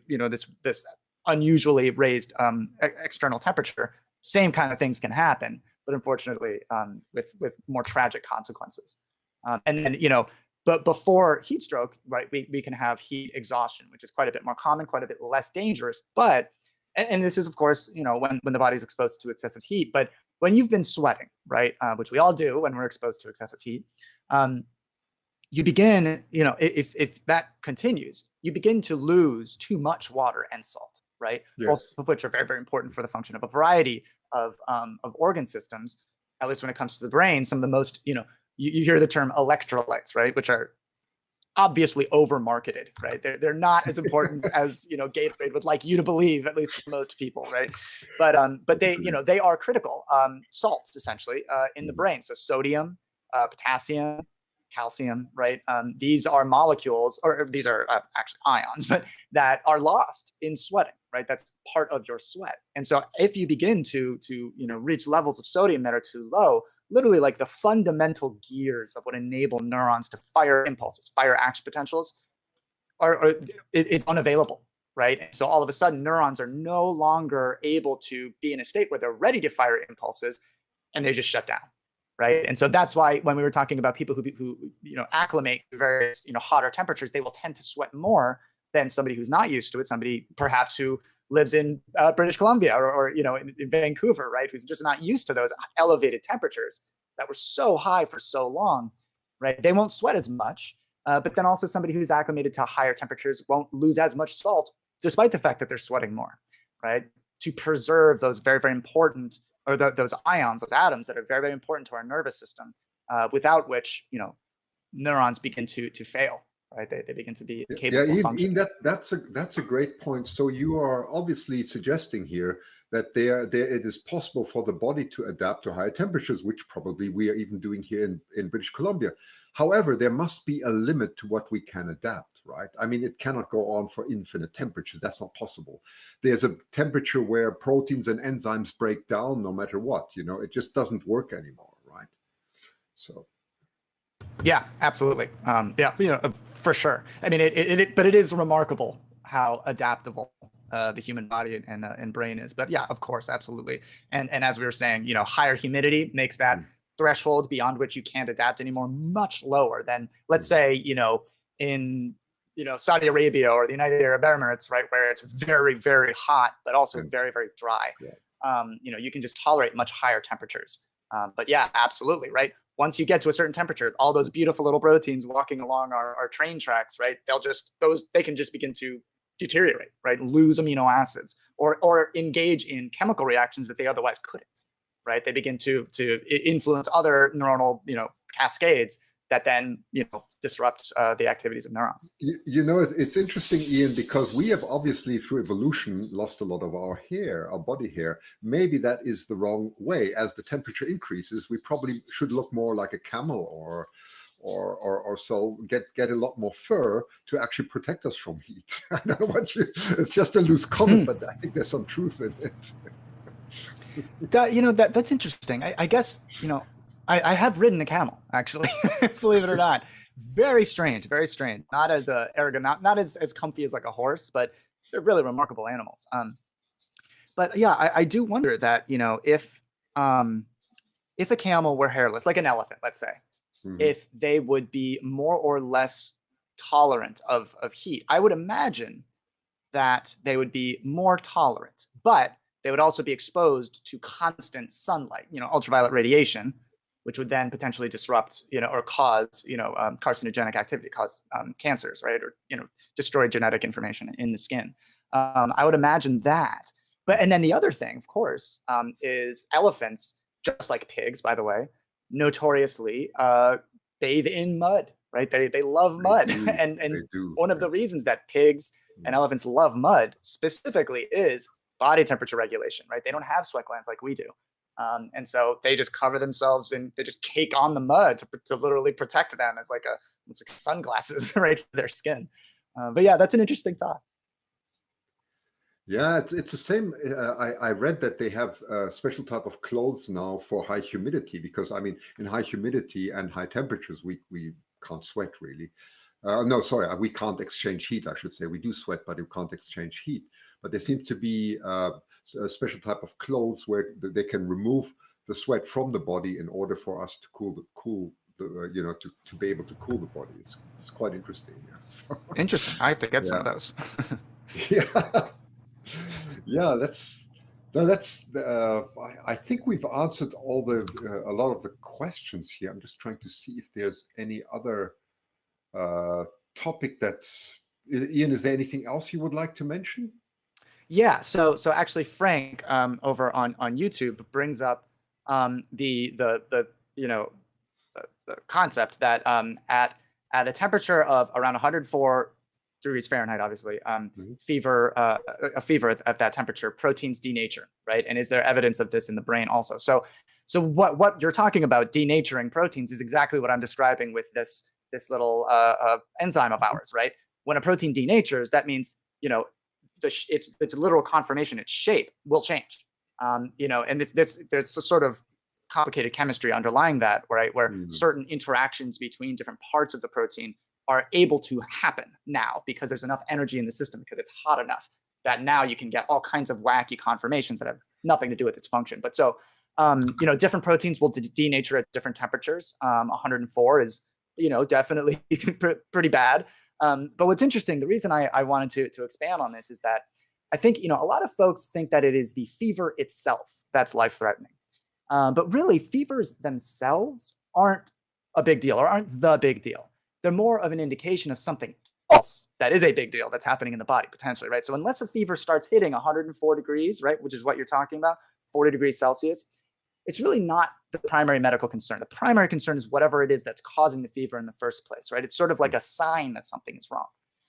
this unusually raised external temperature, same kind of things can happen, but unfortunately with more tragic consequences. And then but before heat stroke, right, we can have heat exhaustion, which is quite a bit more common, quite a bit less dangerous. But and this is of course when the body's exposed to excessive heat. But when you've been sweating, right, which we all do when we're exposed to excessive heat, you begin, if that continues, you begin to lose too much water and salt, right? Yes. Both of which are very, very important for the function of a variety of organ systems. At least when it comes to the brain, some of the most, you hear the term electrolytes, right, which are obviously over marketed, right? They're not as important as Gatorade would like you to believe, at least for most people, right? But they they are critical salts essentially in the brain. So sodium, potassium, calcium, right? These are molecules, or these are actually ions, but that are lost in sweating, right? That's part of your sweat. And so if you begin to reach levels of sodium that are too low, literally like the fundamental gears of what enable neurons to fire impulses, fire action potentials, is unavailable, right? And so all of a sudden, neurons are no longer able to be in a state where they're ready to fire impulses, and they just shut down, right? And so that's why when we were talking about people who acclimate to various hotter temperatures, they will tend to sweat more than somebody who's not used to it. Somebody perhaps who lives in British Columbia or in Vancouver, right, who's just not used to those elevated temperatures that were so high for so long, right? They won't sweat as much, but then also somebody who's acclimated to higher temperatures won't lose as much salt, despite the fact that they're sweating more, right? To preserve those very, very important, or those ions, those atoms that are very, very important to our nervous system, without which neurons begin to fail. Right, they begin to be capable of functioning. That's a great point. So you are obviously suggesting here that it is possible for the body to adapt to higher temperatures, which probably we are even doing here in British Columbia. However, there must be a limit to what we can adapt, right? I mean, it cannot go on for infinite temperatures. That's not possible. There's a temperature where proteins and enzymes break down no matter what. It just doesn't work anymore, right? So. Yeah, absolutely. For sure. I mean, but it is remarkable how adaptable the human body and brain is. But yeah, of course, absolutely. And as we were saying, higher humidity makes that threshold beyond which you can't adapt anymore much lower than, let's say, in Saudi Arabia or the United Arab Emirates, right, where it's very, very hot, but also very, very dry. Yeah. You can just tolerate much higher temperatures. But yeah, absolutely, right. Once you get to a certain temperature, all those beautiful little proteins walking along our train tracks, right? They can just begin to deteriorate, right? Lose amino acids or engage in chemical reactions that they otherwise couldn't, right? They begin to influence other neuronal, cascades that then, disrupt the activities of neurons. It's interesting, Ian, because we have obviously through evolution lost a lot of our hair, our body hair. Maybe that is the wrong way. As the temperature increases, we probably should look more like a camel or so, get a lot more fur to actually protect us from heat. I don't know it's just a loose comment, but I think there's some truth in it. That's interesting. I guess, I have ridden a camel, actually, believe it or not. Very strange, very strange. Not as arrogant, not as comfy as like a horse, but they're really remarkable animals. But yeah, I do wonder that, if a camel were hairless, like an elephant, let's say, if they would be more or less tolerant of heat. I would imagine that they would be more tolerant, but they would also be exposed to constant sunlight, ultraviolet radiation, which would then potentially disrupt, or cause, carcinogenic activity, cause cancers, right? Or, destroy genetic information in the skin. I would imagine that. And then the other thing, of course, is elephants, just like pigs, by the way, notoriously bathe in mud, right? They love They mud, do. and They do. one of the Yes. reasons that pigs and Mm. elephants love mud specifically is body temperature regulation, right? They don't have sweat glands like we do. And so they just cover themselves and they just cake on the mud to literally protect them as like it's like sunglasses, right, for their skin. But yeah, that's an interesting thought. Yeah, it's the same. I read that they have a special type of clothes now for high humidity because I mean, in high humidity and high temperatures, we can't sweat really. No, sorry, we can't exchange heat. I should say we do sweat, but we can't exchange heat. But there seems to be a special type of clothes where they can remove the sweat from the body in order for us to cool the to be able to cool the body. It's quite interesting. Yeah. So, Interesting. I have to get some yeah. of those. Yeah. Yeah, that's no, that's. I think we've answered all the a lot of the questions here. I'm just trying to see if there's any other uh, topic that's. Ian, is there anything else you would like to mention? Yeah, so actually Frank over on YouTube brings up the the concept that at a temperature of around 104 degrees Fahrenheit, obviously, Mhm. a fever at that temperature, proteins denature, right? And is there evidence of this in the brain also? So what you're talking about denaturing proteins is exactly what I'm describing with this little enzyme of ours, right? When a protein denatures, that means its literal conformation, its shape will change. And there's a sort of complicated chemistry underlying that, right? Where Mhm. certain interactions between different parts of the protein are able to happen now because there's enough energy in the system because it's hot enough that now you can get all kinds of wacky conformations that have nothing to do with its function. But so, different proteins will denature at different temperatures. 104 is, definitely pretty bad. But what's interesting, the reason I wanted to expand on this is that I think, a lot of folks think that it is the fever itself that's life threatening. But really, fevers themselves aren't a big deal or aren't the big deal. They're more of an indication of something else that is a big deal that's happening in the body potentially, right? So unless a fever starts hitting 104 degrees, right, which is what you're talking about, 40 degrees Celsius, it's really not the primary medical concern. The primary concern is whatever it is that's causing the fever in the first place, right? It's sort of like a sign that something is wrong.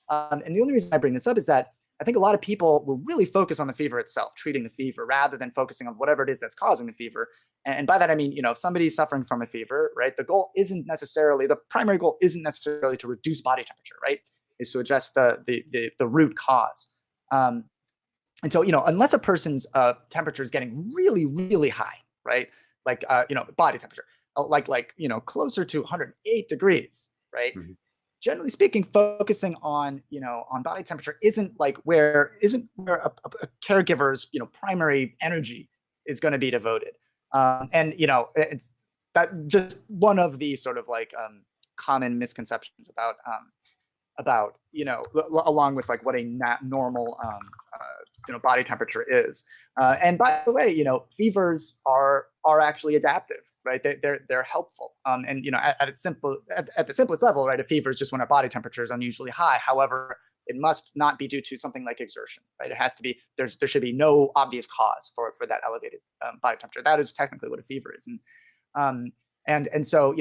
And the only reason I bring this up is that I think a lot of people will really focus on the fever itself, treating the fever, rather than focusing on whatever it is that's causing the fever. And by that, I mean, if somebody's suffering from a fever, right? The primary goal isn't necessarily to reduce body temperature, right? Is to address the root cause. And so, unless a person's temperature is getting really, really high, right? Like, body temperature, closer to 108 degrees, right? Mhm. Generally speaking, focusing on on body temperature isn't where a caregiver's primary energy is going to be devoted. And it's that just one of the sort of like common misconceptions about along with like what a normal body temperature is. And by the way, fevers are actually adaptive, right? They're helpful. And at the simplest level, right? A fever is just when our body temperature is unusually high. However, it must not be due to something like exertion, right? It has to be there should be no obvious cause for that elevated body temperature. That is technically what a fever is. Um, and so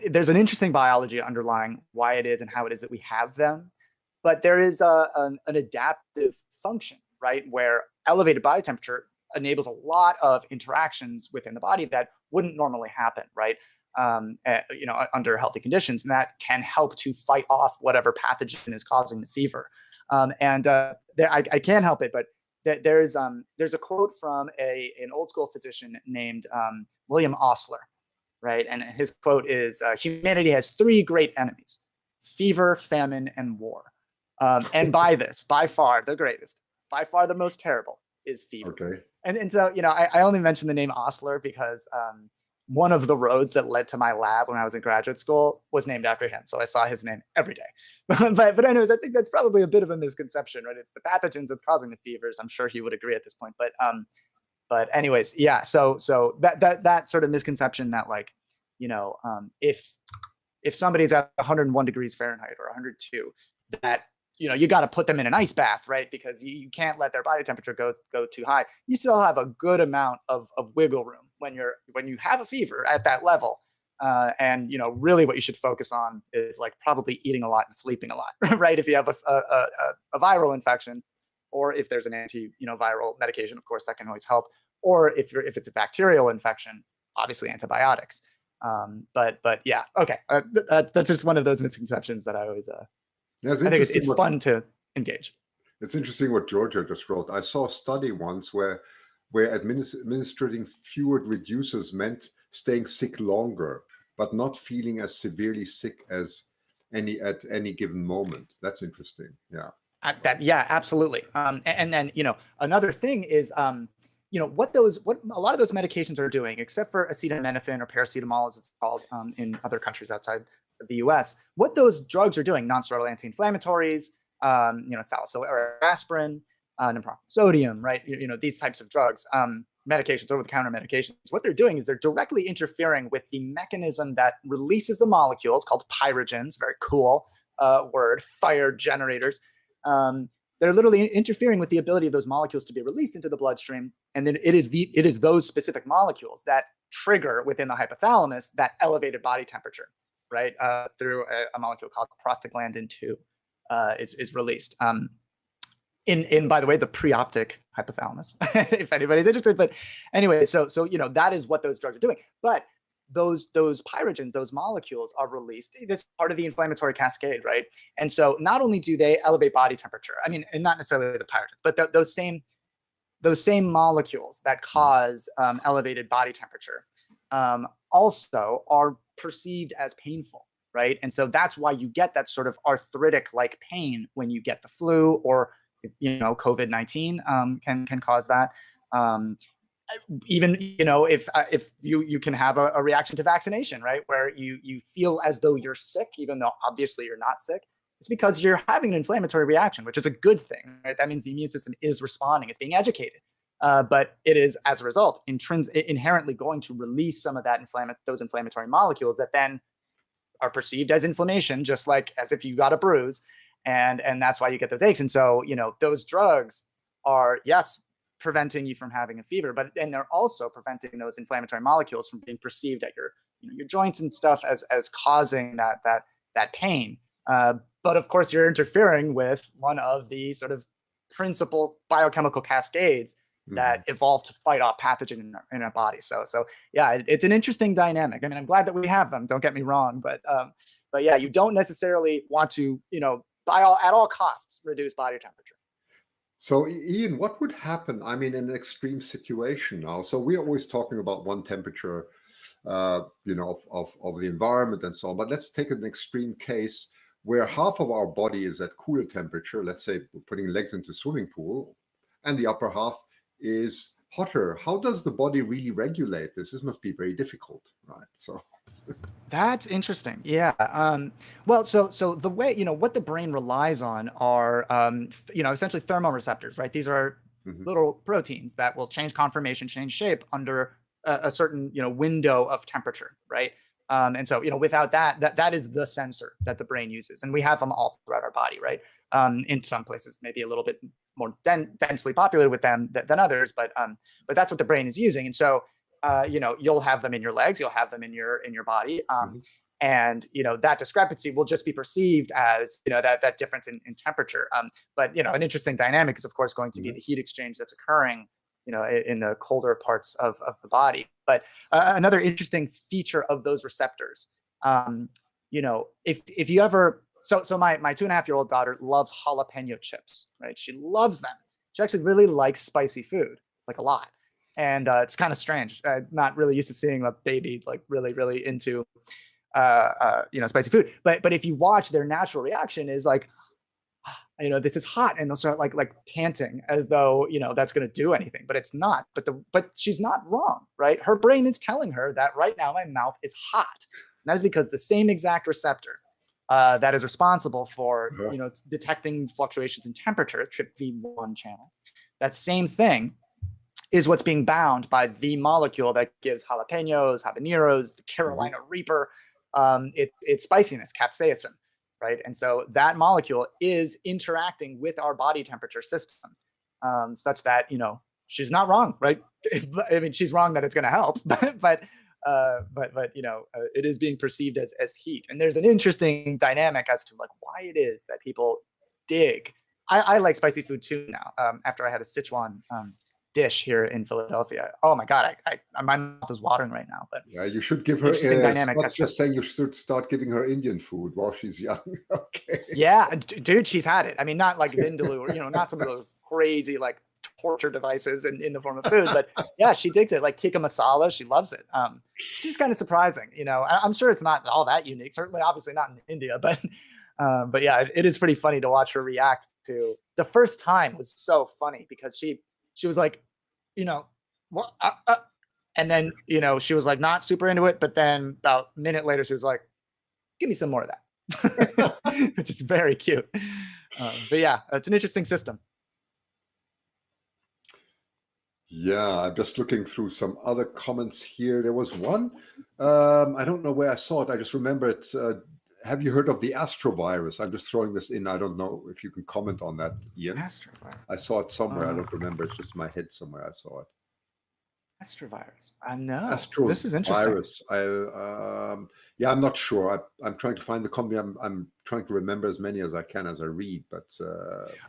there's an interesting biology underlying why it is and how it is that we have them, but there is an adaptive function, right, where elevated body temperature enables a lot of interactions within the body that wouldn't normally happen, right? Under healthy conditions, and that can help to fight off whatever pathogen is causing the fever. I can't help it, but there's a quote from an old school physician named William Osler, right? And his quote is humanity has three great enemies: fever, famine, and war. And by far the greatest, by far the most terrible is fever. Okay. And so, I only mentioned the name Osler because one of the roads that led to my lab when I was in graduate school was named after him. So I saw his name every day. but anyways, I think that's probably a bit of a misconception, right? It's the pathogens that's causing the fevers. I'm sure he would agree at this point. But anyways, yeah. So that sort of misconception that like, if somebody's at 101 degrees Fahrenheit or 102, that you got to put them in an ice bath, right? Because you can't let their body temperature go too high. You still have a good amount of wiggle room when you have a fever at that level. And really what you should focus on is like probably eating a lot and sleeping a lot, right? If you have a viral infection, or if there's an viral medication, of course, that can always help. Or if it's a bacterial infection, obviously antibiotics. But yeah, okay. That's just one of those misconceptions that I always, I think it's fun to engage. It's interesting what Georgia just wrote. I saw a study once where administering fewer reducers meant staying sick longer, but not feeling as severely sick as at any given moment. That's interesting. Yeah. Yeah, absolutely. And then another thing is what a lot of those medications are doing, except for acetaminophen or paracetamol, as it's called in other countries outside of the U.S. What those drugs are doing, non-steroidal anti-inflammatories, salicylate or aspirin, naproxen sodium, right? These types of drugs, medications, over-the-counter medications. What they're doing is they're directly interfering with the mechanism that releases the molecules called pyrogens. Very cool word, fire generators. They're literally interfering with the ability of those molecules to be released into the bloodstream, and then it is those specific molecules that trigger within the hypothalamus that elevated body temperature, right? Through a molecule called prostaglandin 2 is released. In by the way, the preoptic hypothalamus, if anybody's interested. But anyway, so that is what those drugs are doing. But those pyrogens, those molecules are released. That's part of the inflammatory cascade, right? And so not only do they elevate body temperature, I mean, and not necessarily the pyrogens, but those same molecules that cause elevated body temperature also are perceived as painful, right? And so that's why you get that sort of arthritic-like pain when you get the flu, or COVID-19 can cause that. Even if you can have a reaction to vaccination, right, where you feel as though you're sick, even though obviously you're not sick. It's because you're having an inflammatory reaction, which is a good thing, right? That means the immune system is responding, it's being educated, but it is, as a result, inherently going to release some of that those inflammatory molecules that then are perceived as inflammation, just like as if you got a bruise, and that's why you get those aches. And so those drugs are, yes, preventing you from having a fever, but then they're also preventing those inflammatory molecules from being perceived at your joints and stuff as causing that pain. But of course, you're interfering with one of the sort of principal biochemical cascades that evolved to fight off pathogen in our body. So yeah, it's an interesting dynamic. I mean, I'm glad that we have them. Don't get me wrong, but yeah, you don't necessarily want to at all costs reduce body temperature. So Ian, what would happen? I mean, in an extreme situation now. So we're always talking about one temperature, of the environment and so on. But let's take an extreme case where half of our body is at cooler temperature. Let's say we're putting legs into a swimming pool, and the upper half is hotter. How does the body really regulate this? This must be very difficult, right? So. That's interesting. Yeah. Well, so the way, what the brain relies on are, essentially thermoreceptors, right? These are little proteins that will change conformation, change shape under a certain, window of temperature, right? And so, without that is the sensor that the brain uses. And we have them all throughout our body, right? In some places, maybe a little bit more densely populated with them than others, but that's what the brain is using. And so, you'll have them in your legs, you'll have them in your body. And, that discrepancy will just be perceived as, that difference in temperature. But, an interesting dynamic is, of course, going to be the heat exchange that's occurring, in the colder parts of the body. But another interesting feature of those receptors, if you ever, so my 2.5-year-old daughter loves jalapeno chips, right? She loves them. She actually really likes spicy food, like a lot. And it's kind of strange. I'm not really used to seeing a baby like really, really into, spicy food. But if you watch, their natural reaction is like, this is hot, and they'll start like panting as though that's going to do anything. But it's not. But she's not wrong, right? Her brain is telling her that right now my mouth is hot. And that is because the same exact receptor that is responsible for detecting fluctuations in temperature, TRPV1 channel, that same thing is what's being bound by the molecule that gives jalapenos, habaneros, the Carolina Reaper, its spiciness, capsaicin, right? And so that molecule is interacting with our body temperature system, such that she's not wrong, right? I mean, she's wrong that it's going to help, but but it is being perceived as heat. And there's an interesting dynamic as to like why it is that people dig. I like spicy food too now. After I had a Sichuan dish here in Philadelphia. Oh my God, my mouth is watering right now. But Yeah, you should give her. interesting dynamic. Scott's just saying you should start giving her Indian food while she's young. Okay. Yeah, dude, she's had it. I mean, not like Vindaloo or not some of those crazy like torture devices in the form of food, but yeah, she digs it. Like tikka masala, she loves it. It's just kind of surprising, I'm sure it's not all that unique. Certainly, obviously not in India, but yeah, it is pretty funny to watch her react to. The first time was so funny because she was like, what? And then she was like not super into it, but then about a minute later, she was like, "Give me some more of that," which is very cute. But yeah, it's an interesting system. Yeah, I'm just looking through some other comments here. There was one, I don't know where I saw it. I just remember it. Have you heard of the astrovirus? I'm just throwing this in. I don't know if you can comment on that, Ian. Astrovirus. I saw it somewhere. I don't remember. It's just in my head somewhere. I saw it. Astrovirus. I know. Astro This is interesting. Virus. Yeah, I'm not sure. I'm trying to find the company. I'm trying to remember as many as I can as I read. But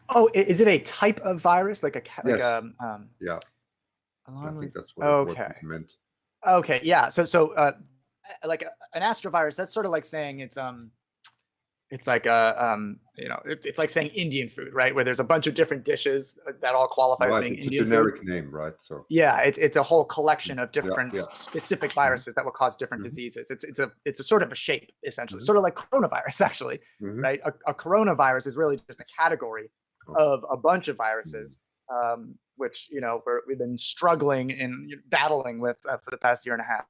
oh, is it a type of virus like yes. yeah? I think that's what it meant. Okay, yeah. So like an astrovirus, that's sort of like saying it's like it's like saying Indian food, right? Where there's a bunch of different dishes that all qualify as being Indian food. It's a generic name, right? So yeah, it's a whole collection of different specific viruses that will cause different diseases. It's a sort of a shape, essentially, sort of like coronavirus, actually, right? A coronavirus is really just a category of a bunch of viruses, which we've been struggling and battling with for the past year and a half.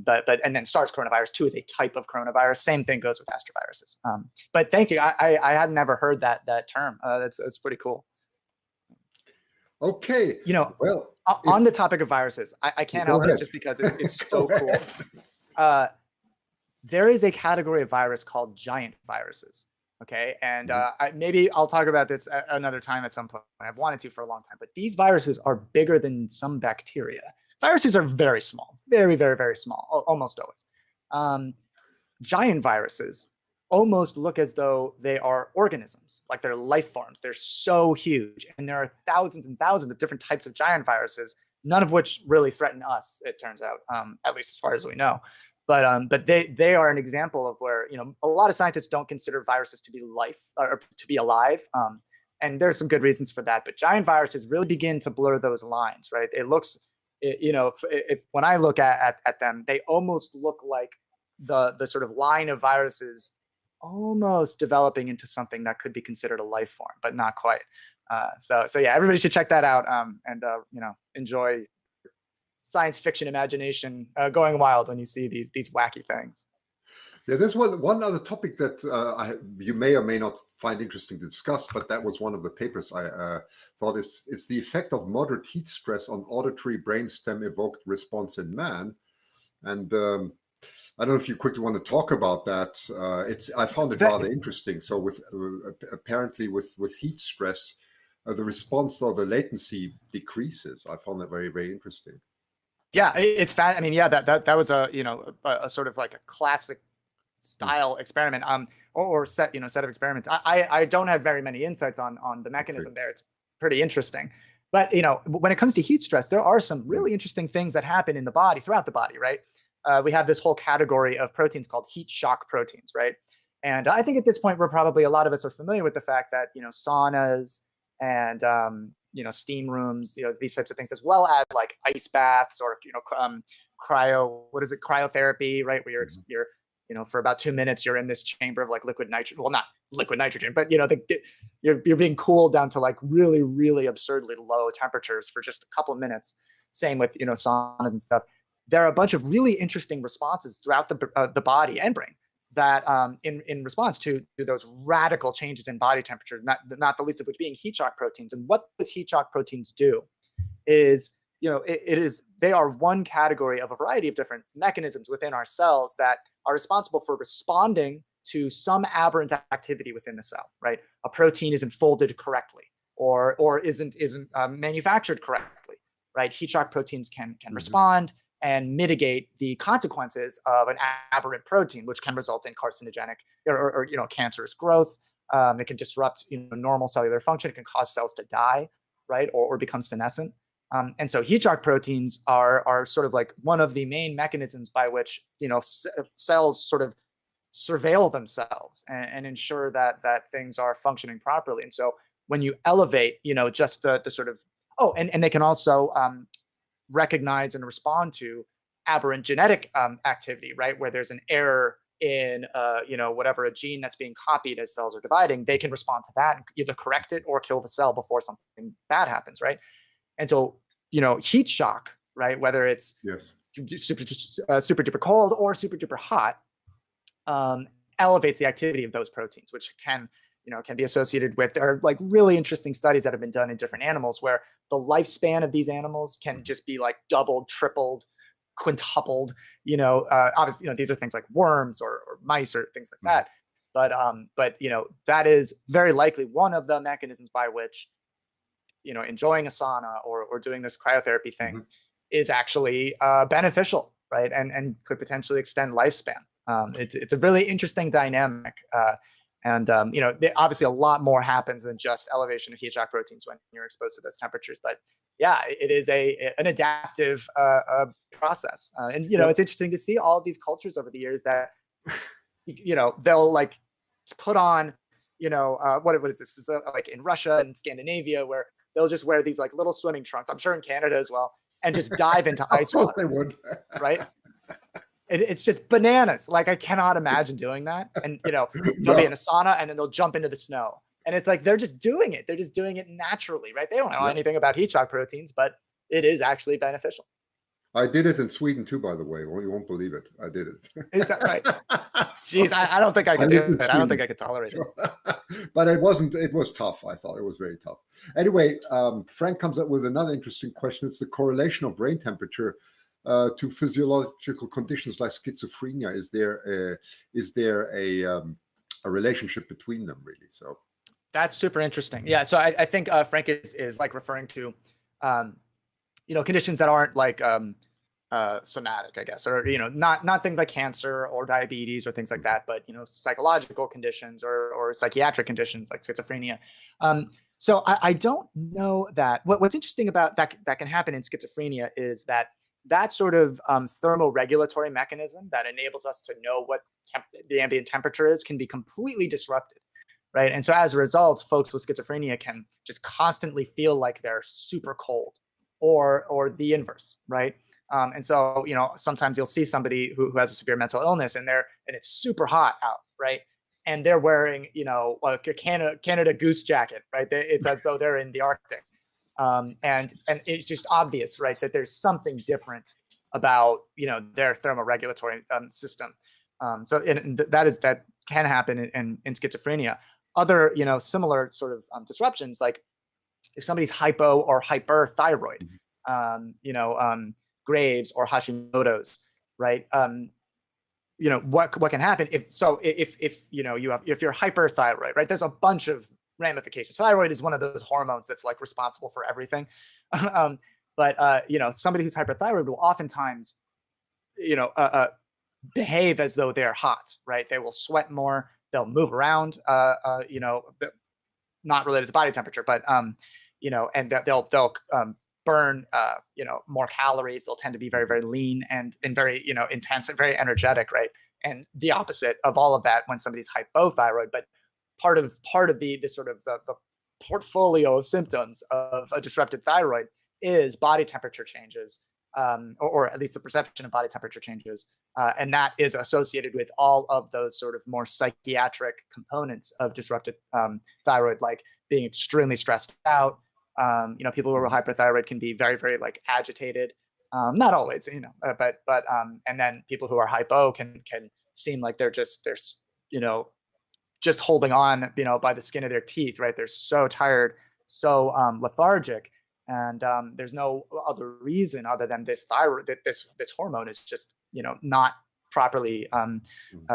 But and then SARS coronavirus 2 is a type of coronavirus. Same thing goes with astroviruses. But thank you. I had never heard that term. That's pretty cool. Okay. Well, on the topic of viruses, I can't help it just because it's so cool. There is a category of virus called giant viruses. Okay, and maybe I'll talk about this another time at some point. I've wanted to for a long time, but these viruses are bigger than some bacteria. Viruses are very small, very, very, very small, almost always. Giant viruses almost look as though they are organisms, like they're life forms. They're so huge, and there are thousands and thousands of different types of giant viruses, none of which really threaten us, it turns out, at least as far as we know. But they are an example of where a lot of scientists don't consider viruses to be life or to be alive, and there's some good reasons for that. But giant viruses really begin to blur those lines, right? It looks, if when I look at them, they almost look like the sort of line of viruses almost developing into something that could be considered a life form, but not quite. So yeah, everybody should check that out and enjoy science fiction imagination going wild when you see these wacky things. Yeah, there's one other topic that you may or may not find interesting to discuss, but that was one of the papers I thought it's the effect of moderate heat stress on auditory brainstem evoked response in man. And I don't know if you quickly want to talk about that. I found it rather interesting. So with apparently with heat stress, the response or the latency decreases. I found that very, very interesting. Yeah, it's fat. I mean, yeah, that was a sort of like a classic style experiment, or set of experiments. I don't have very many insights on the mechanism there. It's pretty interesting, but when it comes to heat stress, there are some really interesting things that happen in the body, throughout the body, right? We have this whole category of proteins called heat shock proteins, right? And I think at this point, a lot of us are familiar with the fact that saunas and steam rooms, these types of things, as well as like ice baths or cryotherapy, right? Where you're for about 2 minutes you're in this chamber of like liquid nitrogen. Well, not liquid nitrogen, but you're being cooled down to like really, really absurdly low temperatures for just a couple of minutes. Same with saunas and stuff. There are a bunch of really interesting responses throughout the body and brain that in response to those radical changes in body temperature, not the least of which being heat shock proteins. And what those heat shock proteins do is, they are one category of a variety of different mechanisms within our cells that are responsible for responding to some aberrant activity within the cell, right? A protein isn't folded correctly or isn't manufactured correctly, right? Heat shock proteins can respond. and mitigate the consequences of an aberrant protein, which can result in carcinogenic or cancerous growth. It can disrupt normal cellular function. It can cause cells to die, right, or become senescent. And so heat shock proteins are sort of like one of the main mechanisms by which cells sort of surveil themselves and ensure that things are functioning properly. And so when you elevate, just the sort of and they can also recognize and respond to aberrant genetic activity, right? Where there's an error in whatever a gene that's being copied as cells are dividing, they can respond to that and either correct it or kill the cell before something bad happens, right? And so heat shock, right? Whether it's Yes. super duper cold or super duper hot, elevates the activity of those proteins, which can be associated with, there are like really interesting studies that have been done in different animals where the lifespan of these animals can just be like doubled, tripled, quintupled. Obviously, these are things like worms or mice or things like that. But that is very likely one of the mechanisms by which enjoying a sauna or doing this cryotherapy thing is actually beneficial, right? And could potentially extend lifespan. It's a really interesting dynamic. Obviously a lot more happens than just elevation of heat shock proteins when you're exposed to those temperatures. But yeah, it is an adaptive process. It's interesting to see all of these cultures over the years that, they'll like put on, what is this? This is like in Russia and Scandinavia where they'll just wear these like little swimming trunks. I'm sure in Canada as well, and just dive into ice water. They would. Right? It's just bananas. Like I cannot imagine doing that. And they'll be in a sauna and then they'll jump into the snow. And it's like they're just doing it. They're just doing it naturally, right? They don't know anything about heat shock proteins, but it is actually beneficial. I did it in Sweden too, by the way. Well, you won't believe it. I did it. Is that right? Jeez, I don't think I could do it. I don't think I could tolerate it. But it wasn't. It was tough. I thought it was very tough. Anyway, Frank comes up with another interesting question. It's the correlation of brain temperature to physiological conditions like schizophrenia. Is there a relationship between them, really? So that's super interesting. Yeah. So I think Frank is like referring to conditions that aren't like somatic, I guess, or not things like cancer or diabetes or things like that, but psychological conditions or psychiatric conditions like schizophrenia. So I don't know that what's interesting about that can happen in schizophrenia is that sort of thermoregulatory mechanism that enables us to know what the ambient temperature is can be completely disrupted, right? And so as a result, folks with schizophrenia can just constantly feel like they're super cold, or the inverse, right? And so sometimes you'll see somebody who has a severe mental illness and it's super hot out, right? And they're wearing like a Canada Goose jacket, right? It's as though they're in the Arctic. And it's just obvious, right, that there's something different about their thermoregulatory system. So that can happen in schizophrenia. Other similar sort of disruptions, like if somebody's hypo or hyperthyroid, Graves or Hashimoto's, right? What can happen if you're hyperthyroid, right? There's a bunch of ramifications. Thyroid is one of those hormones that's like responsible for everything. But somebody who's hyperthyroid will oftentimes, behave as though they're hot, right? They will sweat more. They'll move around, not related to body temperature, but and they'll burn more calories. They'll tend to be very, very lean and very intense and very energetic, right? And the opposite of all of that when somebody's hypothyroid. But part of the sort of the portfolio of symptoms of a disrupted thyroid is body temperature changes, or at least the perception of body temperature changes, and that is associated with all of those sort of more psychiatric components of disrupted thyroid, like being extremely stressed out. People who are hyperthyroid can be very, very like agitated. Not always, but and then people who are hypo can seem like they're just holding on, by the skin of their teeth, right? They're so tired, so lethargic, and there's no other reason other than this thyroid, that this hormone is just not properly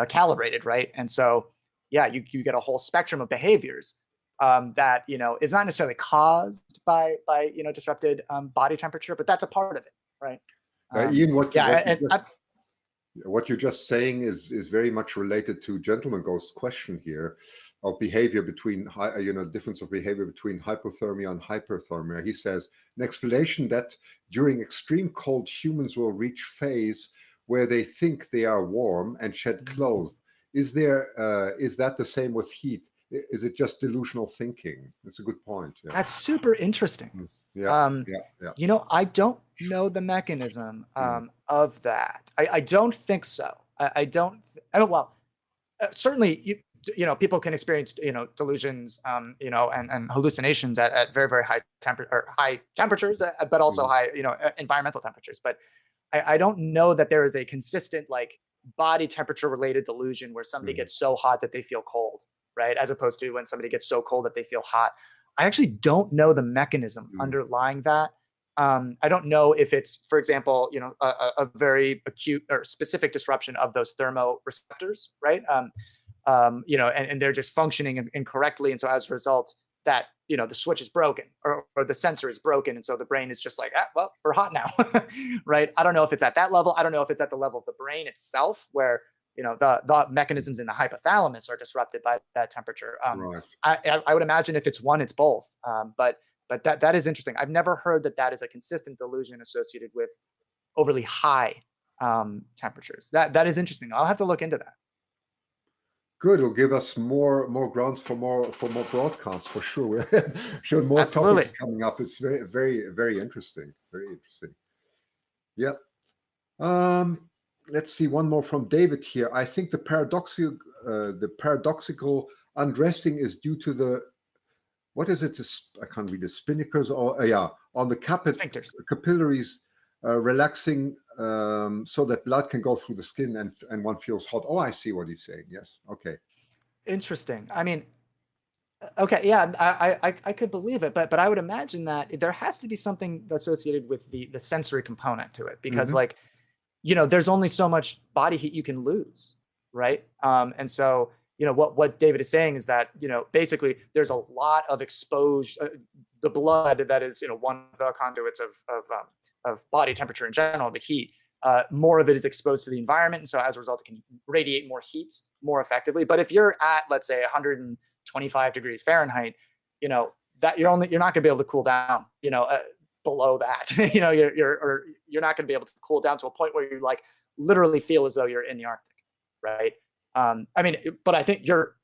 calibrated, right? And so yeah, you get a whole spectrum of behaviors that is not necessarily caused by disrupted body temperature, but that's a part of it, right? Ian, Yeah, what you're just saying is very much related to Gentleman Ghost's question here of behavior between, difference of behavior between hypothermia and hyperthermia. He says, an explanation that during extreme cold, humans will reach phase where they think they are warm and shed clothes. Is that the same with heat? Is it just delusional thinking? That's a good point. Yeah. That's super interesting. Yeah. I don't know the mechanism of that. I don't think so. Well, certainly people can experience delusions and hallucinations at very, very high temperatures, but also high environmental temperatures. But I don't know that there is a consistent like body temperature related delusion where somebody gets so hot that they feel cold, right? As opposed to when somebody gets so cold that they feel hot. I actually don't know the mechanism underlying that. I don't know if it's, for example, a very acute or specific disruption of those thermoreceptors, right? And they're just functioning incorrectly, and so as a result, that the switch is broken or the sensor is broken, and so the brain is just like, well, we're hot now, right? I don't know if it's at that level. I don't know if it's at the level of the brain itself, where the mechanisms in the hypothalamus are disrupted by that temperature. Right. I would imagine if it's one, it's both. But that is interesting. I've never heard that is a consistent delusion associated with overly high temperatures. That is interesting. I'll have to look into that. Good. It'll give us more grounds for more broadcasts for sure. We're sure more topics coming up. It's very, very, very interesting. Very interesting. Yep. Let's see one more from David here. I think the paradoxical undressing is due to the, what is it? I can't read the spinnakers on the capillaries relaxing so that blood can go through the skin and one feels hot. Oh, I see what he's saying. Yes. Okay. Interesting. I mean, okay, yeah, I could believe it, but I would imagine that there has to be something associated with the sensory component to it, because like, there's only so much body heat you can lose, right? And so, what David is saying is that, basically there's a lot of exposed, the blood that is, one of the conduits of body temperature in general, but heat, more of it is exposed to the environment. And so as a result, it can radiate more heat more effectively. But if you're at, let's say 125 degrees Fahrenheit, that you're not going to be able to cool down, below that. You're not going to be able to cool down to a point where you like literally feel as though you're in the Arctic, right? But I think you're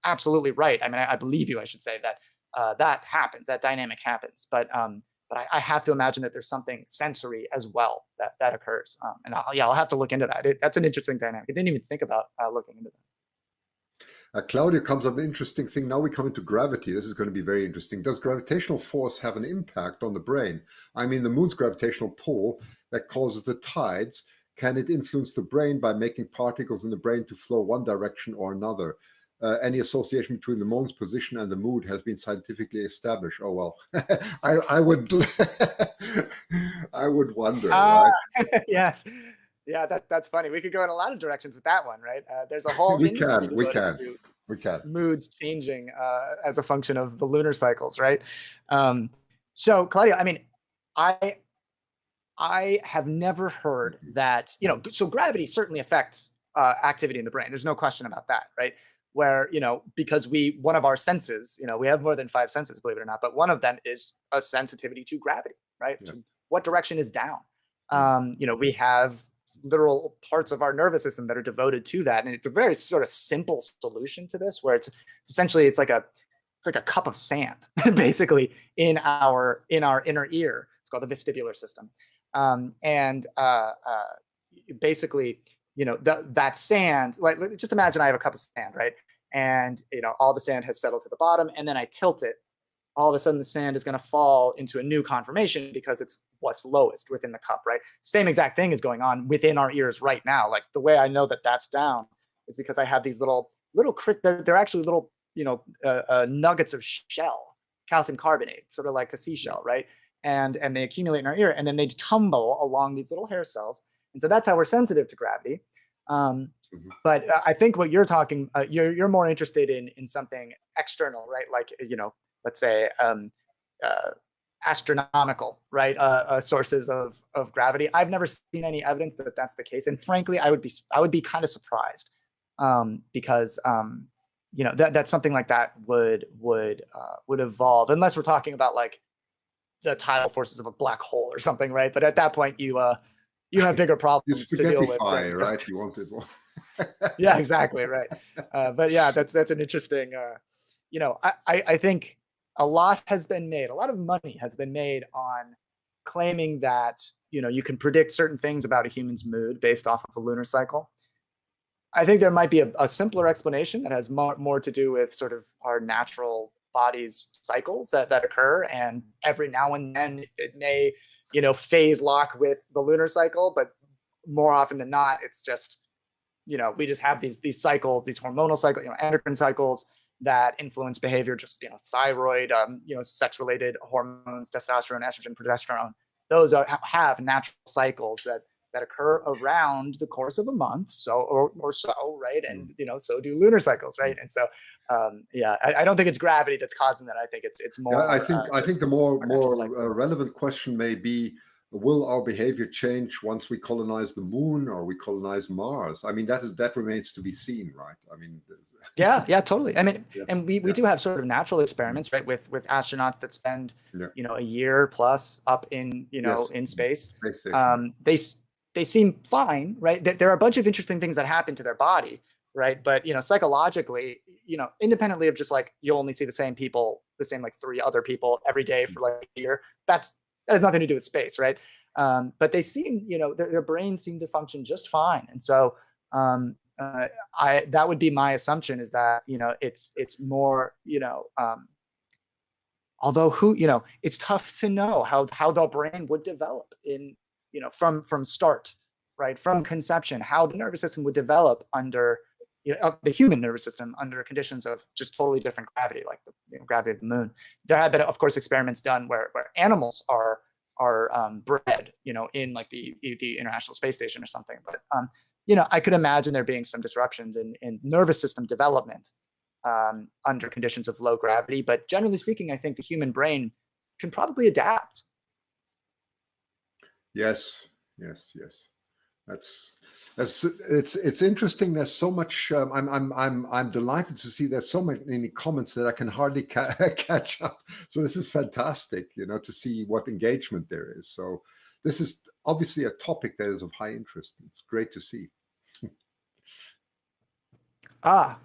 absolutely right. I mean, I believe you. I should say that that happens. That dynamic happens. But I have to imagine that there's something sensory as well that occurs. And I'll have to look into that. That's an interesting dynamic. I didn't even think about looking into that. Claudia comes up with an interesting thing. Now we come into gravity. This is going to be very interesting. Does gravitational force have an impact on the brain? I mean, the moon's gravitational pull that causes the tides, can it influence the brain by making particles in the brain to flow one direction or another? Any association between the moon's position and the mood has been scientifically established. Oh, well, I would I would wonder, right? Yes. Yeah, that's funny. We could go in a lot of directions with that one, right? There's a whole we can. Moods changing as a function of the lunar cycles, right? So, Claudia, I mean, I have never heard that, so gravity certainly affects activity in the brain. There's no question about that, right? Where, because one of our senses, we have more than 5 senses, believe it or not, but one of them is a sensitivity to gravity, right? Yeah. What direction is down? We have literal parts of our nervous system that are devoted to that. And it's a very sort of simple solution to this, where it's essentially, it's like a cup of sand, basically in our inner ear. It's called the vestibular system. Basically, that sand, like, just imagine I have a cup of sand, right? And, all the sand has settled to the bottom, and then I tilt it. All of a sudden the sand is going to fall into a new conformation because it's what's lowest within the cup, right? Same exact thing is going on within our ears right now. Like, the way I know that that's down is because I have these little they're actually little, nuggets of shell, calcium carbonate, sort of like a seashell, right? And they accumulate in our ear, and then they tumble along these little hair cells. And so that's how we're sensitive to gravity. But I think what you're talking, you're more interested in something external, right? Like, let's say astronomical, right? Sources of gravity. I've never seen any evidence that that's the case, and frankly, I would be kind of surprised, because that something like that would evolve, unless we're talking about like the tidal forces of a black hole or something, right? But at that point, you have bigger You problems to deal with. spaghettify, right? You wanted more. Yeah, exactly, right. But yeah, that's an interesting. I think a lot of money has been made on claiming that you can predict certain things about a human's mood based off of the lunar cycle. I think there might be a simpler explanation that has more to do with sort of our natural body's cycles that occur, and every now and then it may phase lock with the lunar cycle, but more often than not, it's just we just have these cycles, these hormonal cycles, endocrine cycles that influence behavior, just thyroid, sex related hormones, testosterone, estrogen, progesterone. Those have natural cycles that occur around the course of a month, or so, right? And so do lunar cycles, right? And so I don't think it's gravity that's causing that. I think it's more. Yeah, I think the more cycle. relevant question may be: will our behavior change once we colonize the moon or we colonize Mars? I mean, that remains to be seen, right? I mean, Yeah, totally. I mean, yes, and we do have sort of natural experiments, right, with astronauts that spend yeah, a year plus up in yes, in space. space station. They seem fine, right? There are a bunch of interesting things that happen to their body, right? But psychologically, independently of just like you only see the same people, the same like three other people every day for like a year. That has nothing to do with space, right? But they seem, their brains seem to function just fine, and so that would be my assumption, is that it's more although it's tough to know how the brain would develop in from start, right, from conception, how the nervous system would develop under the human nervous system under conditions of just totally different gravity, like the gravity of the moon. There have been, of course, experiments done where animals are bred, in like the International Space Station or something. But I could imagine there being some disruptions in nervous system development under conditions of low gravity. But generally speaking, I think the human brain can probably adapt. Yes, yes, yes. That's it's interesting. There's so much. I'm delighted to see there's so many comments that I can hardly catch up. So this is fantastic, to see what engagement there is. So this is obviously a topic that is of high interest. It's great to see.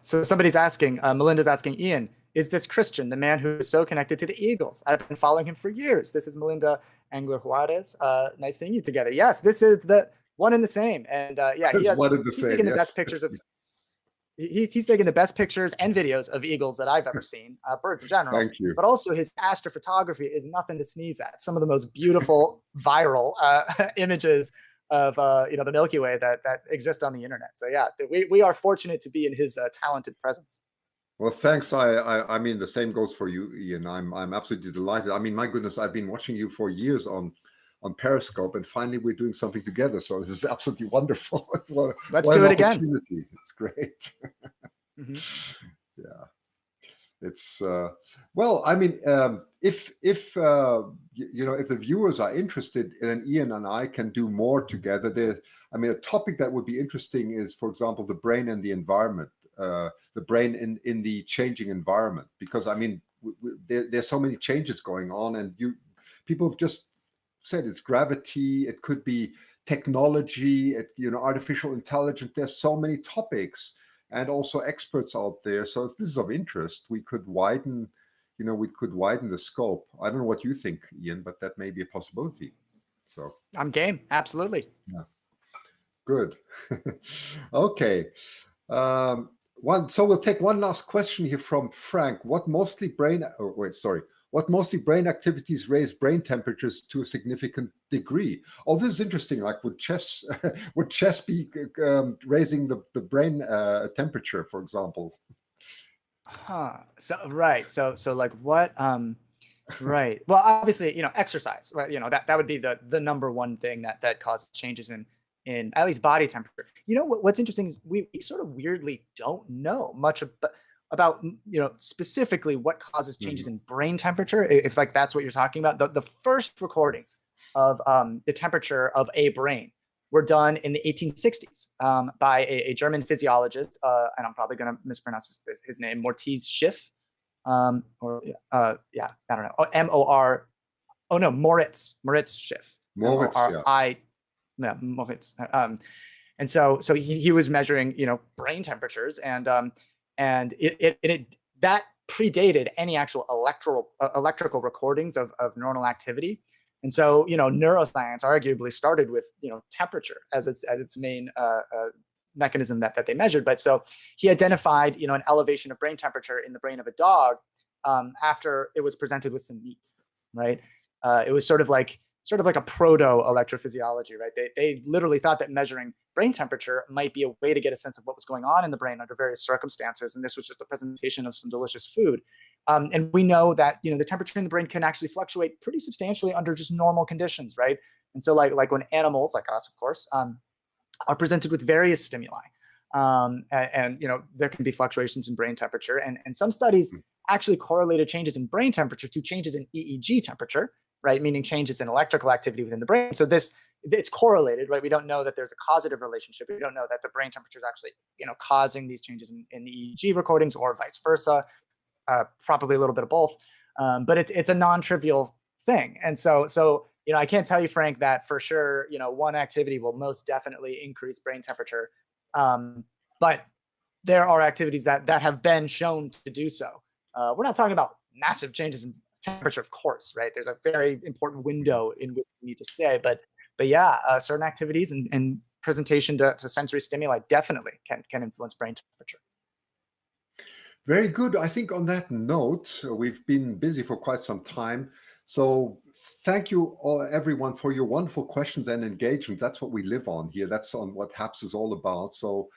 So somebody's asking, Melinda's asking, Ian, is this Christian, the man who is so connected to the Eagles? I've been following him for years. This is Melinda Angler Juarez. Nice seeing you together. Yes, this is the one and the same. And he's taking the best pictures of. He's taking the best pictures and videos of eagles that I've ever seen, birds in general. Thank you. But also his astrophotography is nothing to sneeze at. Some of the most beautiful viral images of the Milky Way that exist on the internet. So yeah, we are fortunate to be in his talented presence. Well, thanks. I mean, the same goes for you, Ian. I'm absolutely delighted. I mean, my goodness, I've been watching you for years on Periscope, and finally we're doing something together. So this is absolutely wonderful. Let's do it again. It's great. Mm-hmm. Yeah. It's well, I mean, if the viewers are interested, then Ian and I can do more together. I mean, a topic that would be interesting is, for example, the brain and the environment, the brain in the changing environment, because I mean, there's so many changes going on, and people have just said it's gravity, it could be technology, artificial intelligence. There's so many topics, and also experts out there. So if this is of interest, we could widen the scope. I don't know what you think, Ian, but that may be a possibility. So I'm game. Absolutely. Yeah. Good. Okay. So we'll take one last question here from Frank. What mostly brain activities raise brain temperatures to a significant degree? Oh, this is interesting. Like, would chess be raising the brain temperature, for example? So right. So like what? Right. Well, obviously, exercise. Right. That would be the number one thing that causes changes in at least body temperature. What's interesting is we sort of weirdly don't know much about specifically what causes changes in brain temperature, if like that's what you're talking about, the first recordings of the temperature of a brain were done in the 1860s by a German physiologist, and I'm probably going to mispronounce his name, Moritz Schiff, I don't know, M-O-R, oh no, Moritz Schiff, Moritz, M-O-R-I, yeah, Moritz. And so he was measuring, brain temperatures, and that predated any actual electrical recordings of neuronal activity. And so, neuroscience arguably started with, temperature as its main mechanism that they measured. But so he identified, an elevation of brain temperature in the brain of a dog after it was presented with some meat, right? It was sort of like a proto electrophysiology, right? They literally thought that measuring brain temperature might be a way to get a sense of what was going on in the brain under various circumstances. And this was just a presentation of some delicious food. And we know that, the temperature in the brain can actually fluctuate pretty substantially under just normal conditions, right? And so like when animals, like us, of course, are presented with various stimuli, and there can be fluctuations in brain temperature. And some studies actually correlated changes in brain temperature to changes in EEG temperature, right? Meaning changes in electrical activity within the brain. So it's correlated, right? We don't know that there's a causative relationship. We don't know that the brain temperature is actually, causing these changes in EEG recordings or vice versa. Probably a little bit of both, but it's a non-trivial thing. And so I can't tell you, Frank, that for sure, one activity will most definitely increase brain temperature, but there are activities that have been shown to do so. We're not talking about massive changes in temperature, of course, right? There's a very important window in which we need to stay, but yeah, certain activities and presentation to sensory stimuli definitely can influence brain temperature. Very good. I think on that note, we've been busy for quite some time. So thank you all, everyone, for your wonderful questions and engagement. That's what we live on here. That's on what HAPS is all about. So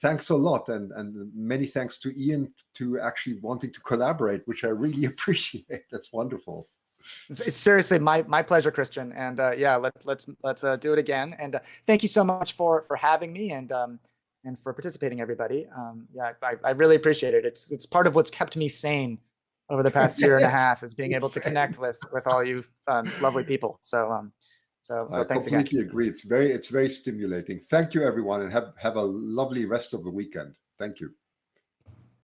thanks a lot. And many thanks to Ian to actually wanting to collaborate, which I really appreciate. That's wonderful. It's seriously my pleasure, Christian. And yeah, let's do it again. And thank you so much for having me and for participating, everybody. Yeah, I really appreciate it. It's part of what's kept me sane over the past year and a half, is being able to connect with all you lovely people. So thanks again. I completely agree. It's very stimulating. Thank you, everyone, and have a lovely rest of the weekend. Thank you.